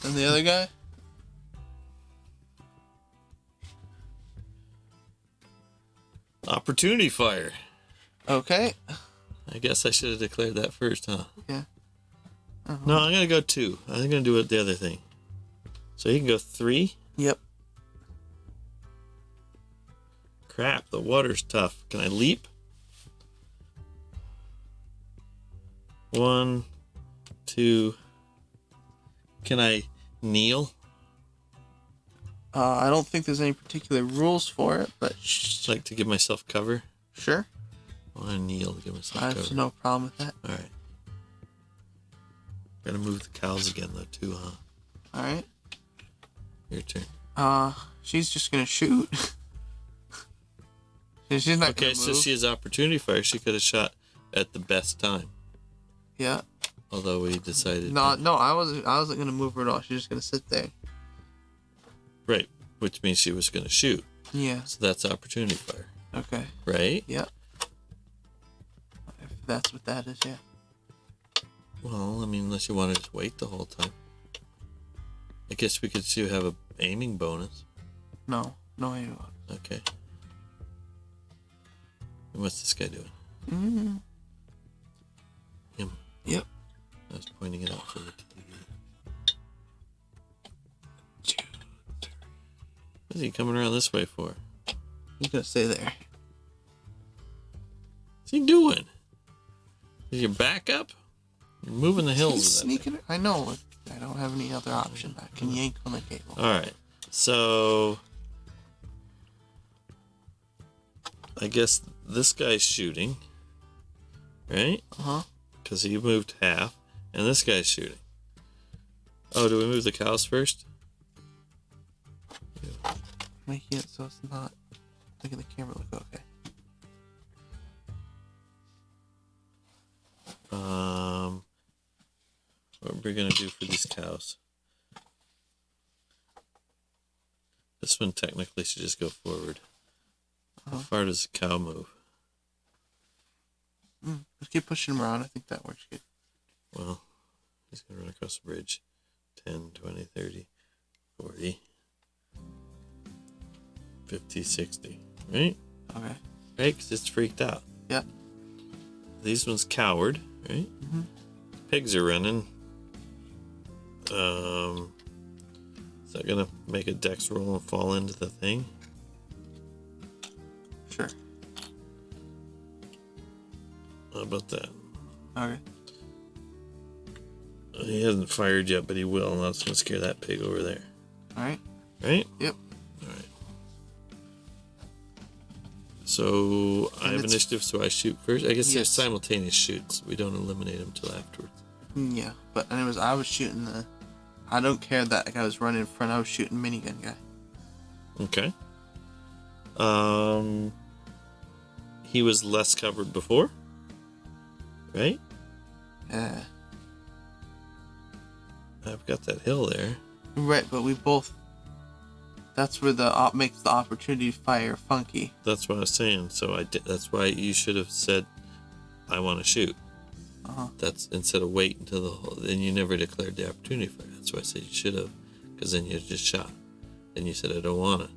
And the other guy? Opportunity fire. Okay. I guess I should have declared that first, huh? Yeah. No, I'm gonna go 2. I'm gonna do it the other thing. So he can go 3. Yep. Crap, the water's tough. Can I leap? 1, 2. Can I kneel? I don't think there's any particular rules for it, but Like to give myself cover? sure. I want to kneel to give myself I cover. have no problem with that. All right. Gotta move the cows again though too, huh? All right. Your turn. She's just gonna shoot. She's not Okay, gonna so move. she has opportunity fire. She could have shot at the best time. Yeah. Although we decided. No, I wasn't gonna move her at all. She's just gonna sit there. Right, which means she was gonna shoot. Yeah. So that's opportunity fire, Okay. right? Yep. If that's what that is, yeah. Well, I mean, unless you want to just wait the whole time. I guess we could still have a aiming bonus. No, I won't. Okay. And what's this guy doing? Mm-hmm. Him. Yep. I was pointing it out for the TV. What is he coming around this way for? He's gonna stay there. What's he doing? Is your back up? You're moving the hills. He's with that thing. sneaking. I know. I don't have any other option. I can yank on the cable. All right. So I guess this guy's shooting, right? Uh-huh. Because he moved half, and this guy's shooting. Oh, do we move the cows first? Making it so it's not making the camera look okay. What are we gonna do for these cows? This one technically should just go forward. How far does the cow move? Let's keep pushing him around. I think that works good. Well, he's gonna run across the bridge. 10, 20, 30, 40, 50, 60. Right? Okay. Right? Because it's freaked out. Yeah. These ones cowered, right? Mm-hmm. Pigs are running. Is that gonna make a dex roll and fall into the thing? Sure. How about that? Okay. He hasn't fired yet, but he will, and that's gonna scare that pig over there. All right. Right? Yep. All right. So I have it's- initiative, so I shoot first. I guess there's Yes. simultaneous shoots. We don't eliminate them till afterwards. Yeah, but anyways, I was shooting the. I don't care that guy was running in front. I was shooting minigun guy. Okay. He was less covered before, right? Yeah. I've got that hill there. Right, but we both. That's where the op makes the opportunity fire funky. That's what I was saying. So I did. That's why you should have said, "I want to shoot." Uh-huh. That's instead of wait until the whole. Then you never declared the opportunity fire. That's why I said you should have, because then you just shot. And you said I don't want to.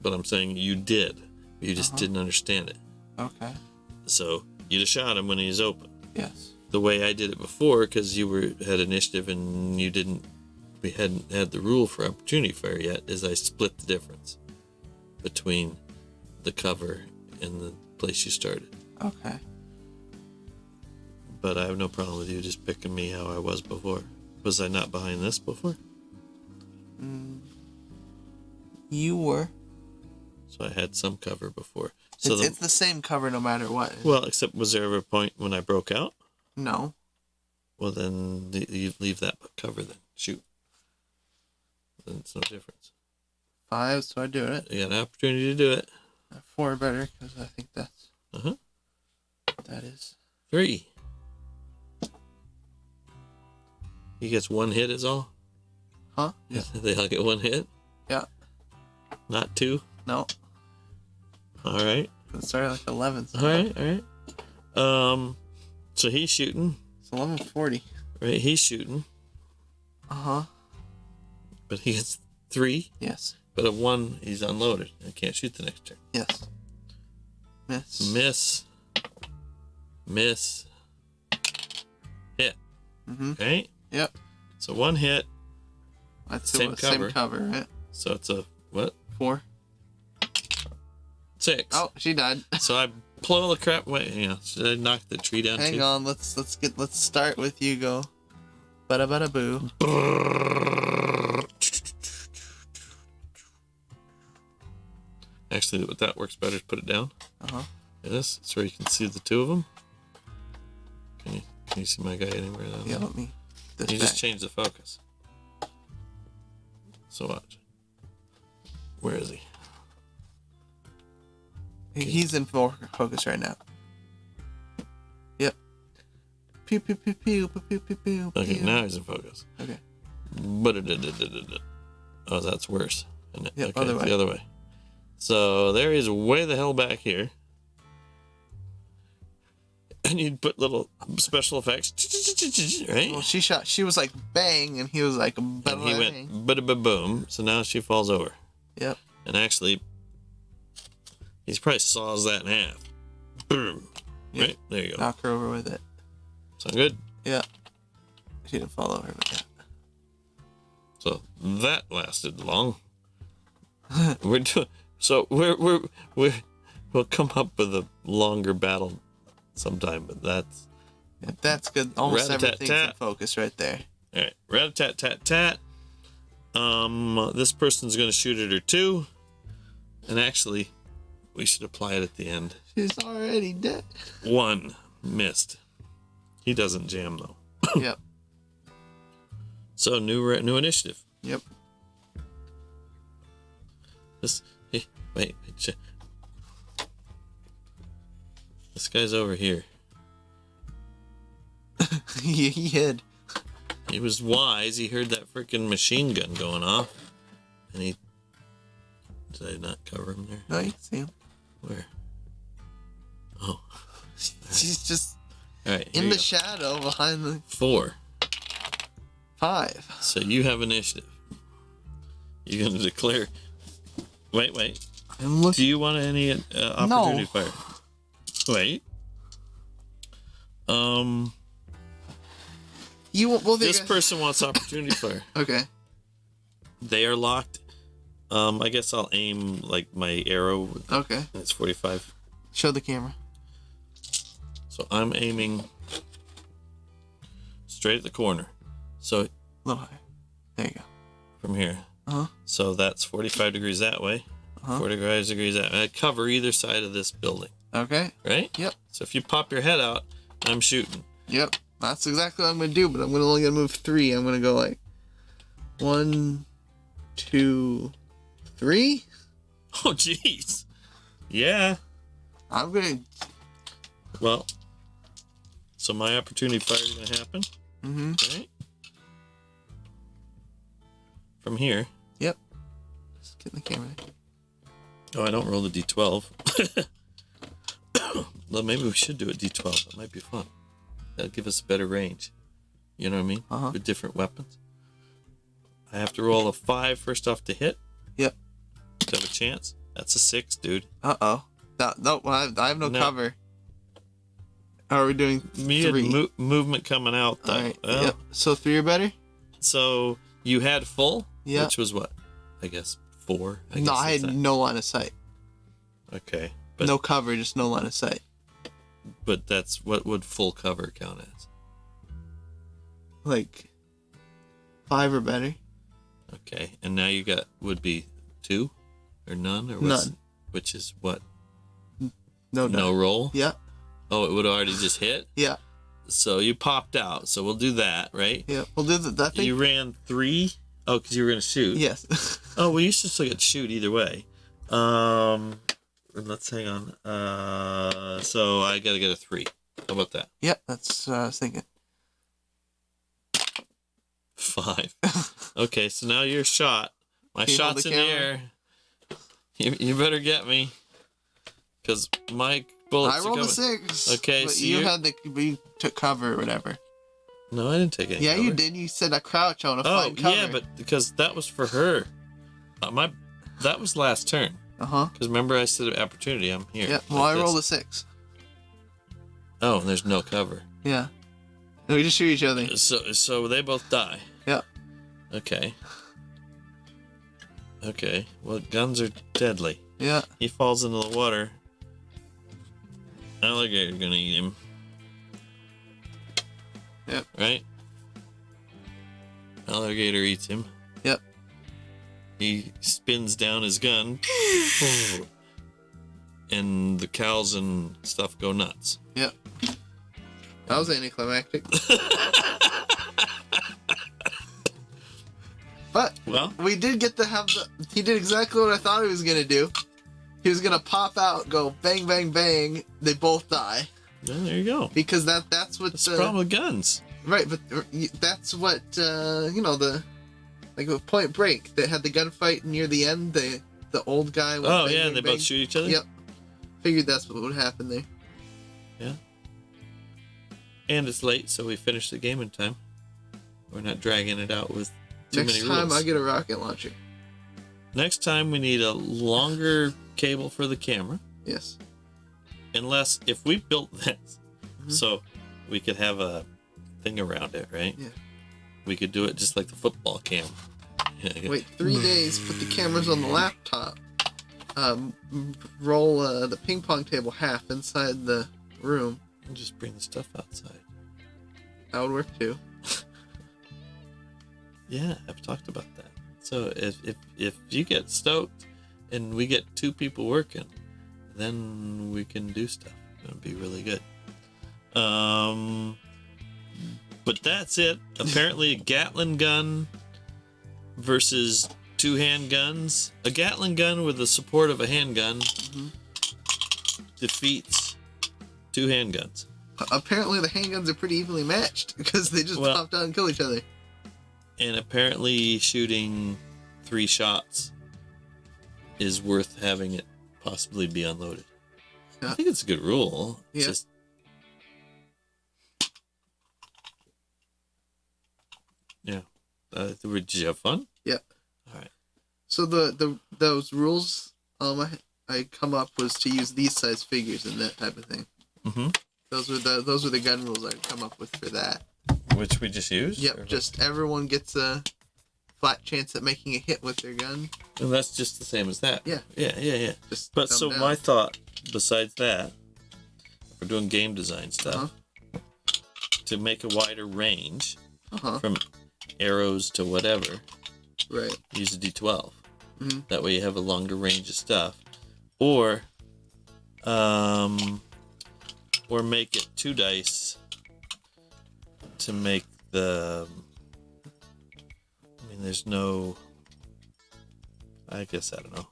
But I'm saying you did. You just didn't understand it. Okay. So you'd have shot him when he's open. Yes. The way I did it before, because you had initiative and you didn't. We hadn't had the rule for opportunity fire yet. Is I split the difference between the cover and the place you started. Okay. But I have no problem with you just picking me how I was before. Was I not behind this before? You were. So I had some cover before. So It's the same cover no matter what. well, except was there ever a point when I broke out? No. Well, then you leave that cover then. Shoot. Then it's no difference. 5, so I do it. You got an opportunity to do it. 4 better, because I think that's. Uh-huh. That is. 3. He gets one hit is all? Huh? Yeah. They all get one hit? Yeah. Not two? No. All right. It started like 11. So All right. So he's shooting. It's 11:40. Right, he's shooting. Uh-huh. But he gets 3. Yes. But at 1, he's unloaded and can't shoot the next turn. Yes. Miss. Hit. Mm-hmm. Right? Yep. So 1 hit. That's Same cover. Same cover, right? So it's a what? 4. 6. Oh, she died. So I blow all the crap away. Should I knock the tree down Hang too? on, let's start with you go. Bada bada boo. Actually, what that works better is put it down. Uh-huh. This so you can see the 2 of them. Can you see my guy anywhere? Yeah, let me. You just change the focus. So watch. Where is he? He's in focus right now. Yep. Pew pew pew pew pew pew pew pew. Okay, now he's in focus. Okay. Oh, that's worse. Isn't it? Yep, Okay, other way. the other way. So there he's way the hell back here. And you'd put little special effects, right? Well, she was like bang, and he was like And bang. he went ba-da-ba-boom. So now she falls over. Yep. And actually, he's probably saws that in half. Boom. Yep. Right? There you go. Knock her over with it. Sound good? Yeah. She didn't fall over with that. So that lasted long. We'll come up with a longer battle sometime, but that's good. Almost everything's in Rat-a-tat-tat. focus right there. All right. Rat-a-tat-tat-tat. This person's gonna shoot at her too, and actually, we should apply it at the end. She's already dead. 1 missed. He doesn't jam though. Yep. So new initiative. Yep. Wait. This guy's over here. he hid. He was wise. He heard that freaking machine gun going off, and he. Did I not cover him there? No, you can see him. Where? Oh. She's just All right. in the shadow behind the 4. 5. So you have initiative. You're gonna declare. Wait. I'm looking. Do you want any opportunity fire? Wait. This person wants opportunity fire. Okay. They are locked. I guess I'll aim like my arrow. Okay. It's 45. Show the camera. So I'm aiming straight at the corner. So A little higher. There you go. from here. Uh-huh. So that's 45 degrees that way. 45 degrees that way. I cover either side of this building. Okay. Right? Yep. So if you pop your head out, I'm shooting. Yep. That's exactly what I'm gonna do, but I'm only gonna move 3. I'm gonna go like 1, 2, 3. Oh, jeez. Yeah. I'm gonna. Well, so my opportunity fire is gonna happen. Mm-hmm. Right? From here. Yep. Just get in the camera. Oh, I don't roll the d12. Well, maybe we should do a d12. That might be fun. That'll give us a better range. You know what I mean? Uh-huh. With different weapons. I have to roll a 5 first off to hit. Yep. To have a chance. That's a 6, dude. Uh-oh. No, I have no No. cover. How are we doing? Me had 3. movement coming out, though. All right. Well, Yep. So 3 or better? So you had full? Yeah. Which was what? I guess 4. No, I had no line of sight. Okay. But, No cover, just no line of sight. But that's what would full cover count as? Like 5 or better. Okay. And now you got, would be 2? Or none? Or what's, None. Which is what? No roll? Yeah. Oh, it would already just hit? Yeah. So you popped out. So we'll do that, right? Yeah. We'll do that thing. You ran 3? Oh, because you were going to shoot. Yes. Oh, well, you should still get to shoot either way. Let's hang on. So I got to get a 3. How about that? Yep. That's what I was thinking. 5. Okay, so now you're shot. My Can you hold shot's the in the camera? air. You better get me. Because my bullets I are rolled coming. a 6. Okay, but so you took cover or whatever. No, I didn't take any Yeah, cover. you did. You said a crouch on a Oh, flying cover. yeah, but because that was for her. That was last turn. Uh-huh. Because remember I said opportunity, I'm here. Yeah, well, like I rolled this. a 6. Oh, and there's no cover. Yeah. And we just shoot each other. So they both die. Yeah. Okay. Okay. Well, guns are deadly. Yeah. He falls into the water. Alligator's gonna eat him. Yep. Right? Alligator eats him. Yep. He spins down his gun. And the cows and stuff go nuts. Yep. That was anticlimactic. But Well, we did get to have he did exactly what I thought he was gonna do. He was gonna pop out, go bang, bang, bang. They both die then there you go. because that's what That's the problem with guns. right. But that's what like with Point Break that had the gunfight near the end. The old guy. Went Oh, bang, yeah, bang, and they bang. both shoot each other? Yep. Figured that's what would happen there. Yeah. And it's late, so we finished the game in time. We're not dragging it out with too Next many time rules. I get a rocket launcher. Next time we need a longer cable for the camera. Yes. Unless, if we built this, Mhm. so we could have a thing around it, right? Yeah. We could do it just like the football cam. Wait 3 days. Put the cameras on the laptop. Roll the ping pong table half inside the room. And just bring the stuff outside. That would work too. Yeah, I've talked about that. So if you get stoked and we get 2 people working, then we can do stuff. It'll be really good. But that's it. Apparently a Gatling gun versus 2 handguns. A Gatling gun with the support of a handgun defeats 2 handguns. Apparently the handguns are pretty evenly matched because they just pop out and kill each other. And apparently shooting 3 shots is worth having it possibly be unloaded. Yeah. I think it's a good rule. It's Yeah. just... Yeah. Did you have fun? Yeah. All right. So those rules I come up was to use these size figures and that type of thing. Mm-hmm. Those were the gun rules I'd come up with for that. Which we just used? Yep, just everyone gets a flat chance at making a hit with their gun. And that's just the same as that. Yeah. Yeah. Just But thumb so down. my thought, besides that, if we're doing game design stuff, to make a wider range from arrows to whatever, Right. use a D12. Mhm. That way you have a longer range of stuff. Or make it 2 dice to make the... I mean, there's no... I guess, I don't know.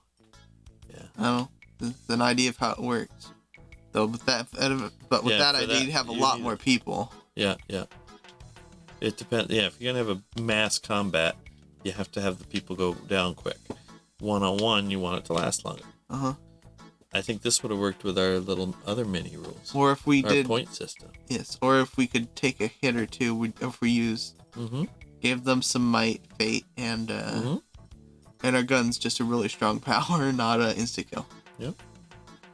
Yeah. I don't know. It's an idea of how it works. Though with that idea, you'd have a lot more people. Yeah. It depends. Yeah, if you're gonna have a mass combat, you have to have the people go down quick. 1-on-1, you want it to last longer. I think this would have worked with our little other mini rules. Or if we did point system. Yes, or if we could take a hit or two, if we used gave them some might, fate, and our guns just a really strong power, not an insta kill. Yep.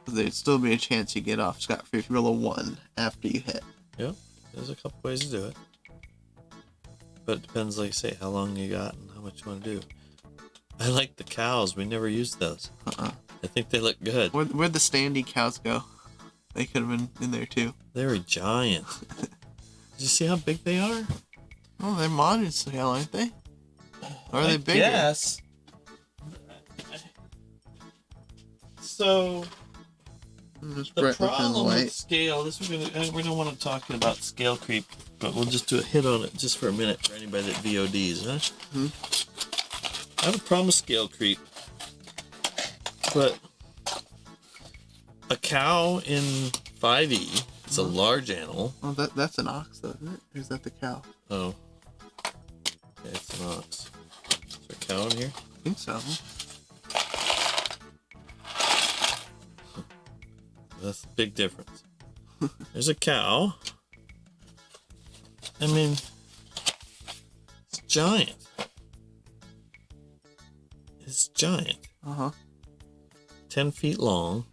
There'd still be a chance you get off scot-free if you roll a 1 after you hit. Yep. There's a couple ways to do it. But it depends, like I say, how long you got and how much you want to do. I like the cows. We never used those. I think they look good. Where'd the standy cows go? They could have been in there too. They were giant. Did you see how big they are? Oh, they're modern scale, aren't they? Or are they bigger? Yes. So Just the bright looking problem with light. scale, we don't want to talk about scale creep, but we'll just do a hit on it just for a minute for anybody that VODs, huh? I have a problem with scale creep, but a cow in 5e is a large animal. Oh, that's an ox, though, isn't it? Or is that the cow? Oh. Okay. rocks. Is there a cow in here? I think so. That's a big difference. There's a cow. I mean, it's giant. It's giant. 10 feet long.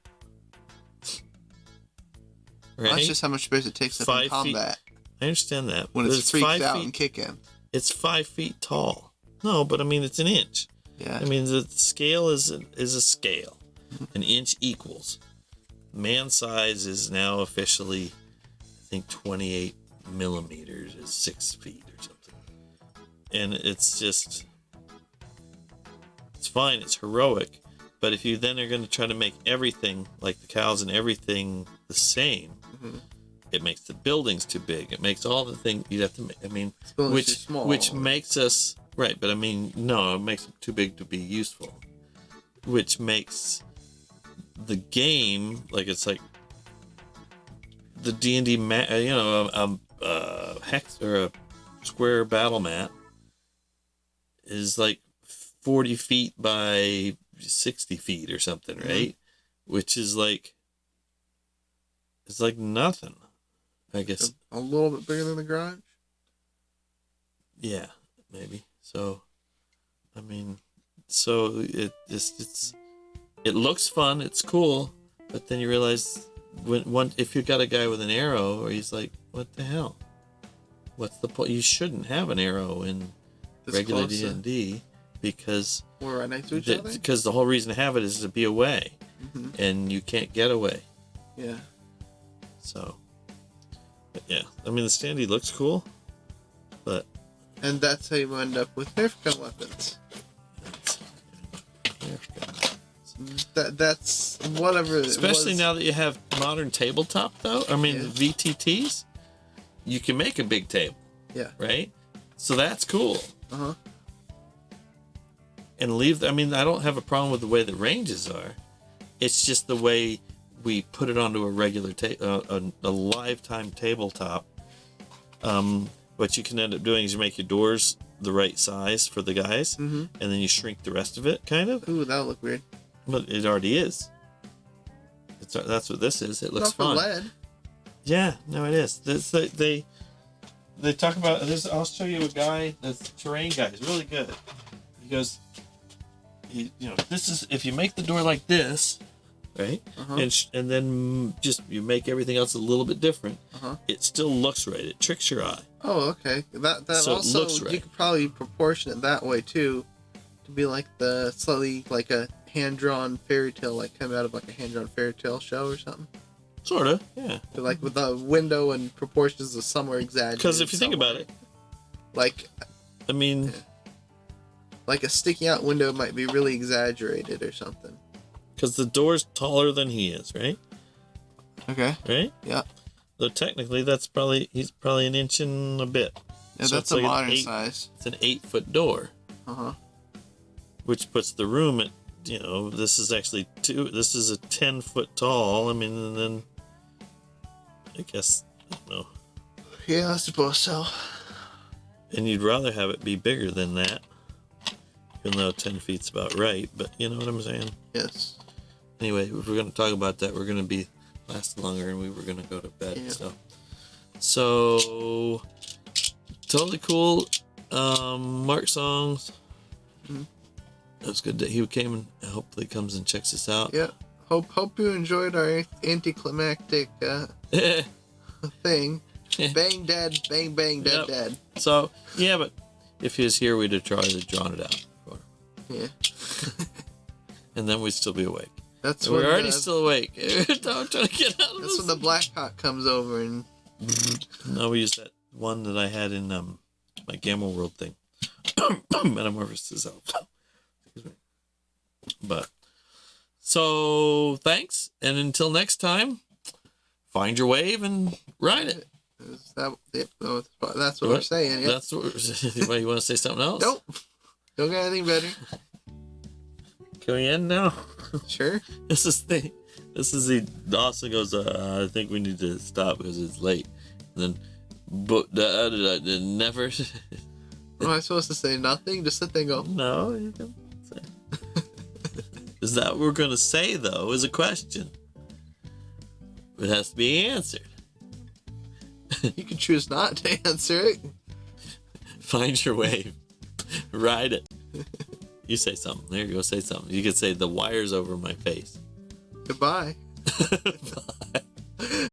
Right? Well, that's just how much space it takes up in combat. I understand that. When it's freaked out and kicking. It's 5 feet tall. No, but I mean, it's an inch. Yeah. I mean, the scale is a scale. An inch equals. Man size is now officially, I think, 28 millimeters is 6 feet or something. And it's just, it's fine. It's heroic. But if you then are going to try to make everything, like the cows and everything, the same, it makes the buildings too big. It makes all the things you'd have to make. I mean, which makes us, right, but I mean, no, it makes them too big to be useful. Which makes the game, like, it's like the D&D, hex or a square battle mat is like 40 feet by 60 feet or something, right? Which is like, it's like nothing, I guess. A little bit bigger than the garage? Yeah, maybe. So, I mean, so it looks fun, it's cool, but then you realize if you got a guy with an arrow, or he's like, what the hell? What's the point? You shouldn't have an arrow in regular D&D because we're right next to each other. Because the whole reason to have it is to be away, and you can't get away. Yeah. So, but yeah, I mean, the standee looks cool, but. And that's how you end up with Nerf gun weapons. That's whatever. Especially now that you have modern tabletop, though. I mean, VTTs, you can make a big table. Yeah. Right? So that's cool. And leave, I mean, I don't have a problem with the way the ranges are. It's just the way we put it onto a regular, a lifetime tabletop. What you can end up doing is you make your doors the right size for the guys, and then you shrink the rest of it, kind of. Ooh, that'll look weird. But it already is. That's what this is. It looks fun. Not for lead. Yeah, no, it is. They talk about this. I'll show you a guy that's a terrain guy. He's really good. He goes, this is if you make the door like this, right? And then just you make everything else a little bit different. It still looks right. It tricks your eye. Oh, okay. That so also it looks right. You could probably proportion it that way too, to be like the slightly like a hand-drawn fairy tale, like come out of like a hand-drawn fairy tale show or something. Sort of, yeah. So like with the window and proportions of somewhere exaggerated. Because if you think about it, like, I mean, like a sticking out window might be really exaggerated or something. Because the door's taller than he is, right? Okay. Right? Yeah. So technically, he's probably an inch and a bit. Yeah, so that's a modern size. It's an 8-foot door. Which puts the room at, this is actually this is a 10-foot tall. I mean, and then I guess, I don't know. Yeah, I suppose so. And you'd rather have it be bigger than that. Even though 10 feet's about right, but you know what I'm saying? Yes. Anyway, if we're going to talk about that, we're going to be lasting longer, and we were going to go to bed. Yeah. So totally cool. Mark songs. It was good that he came and hopefully comes and checks us out. Yeah. Hope you enjoyed our anticlimactic thing. Bang, dead, bang, bang, dead, dead. So, yeah, but if he was here, we'd have tried to drawn it out for him. Yeah. And then we'd still be awake. We're already still awake. I'm trying to get out of That's when the Black Hawk comes over and... No, we used that one that I had in my Gamma World thing. Metamorphosis elf. Excuse me. But, so, thanks. And until next time, find your wave and ride it. That's what we're saying. Yep. That's what we're you want to say something else? Nope. Don't got anything better. Can we end now? Sure. This is the Dawson goes, I think we need to stop because it's late. And then, but never. Am I supposed to say nothing? Just sit there and go, No, you can say. Is that what we're gonna say though? Is a question. It has to be answered. you can choose not to answer it. Find your way. Ride it. You say something. There you go. Say something. You could say the wire's over my face. Goodbye. Bye.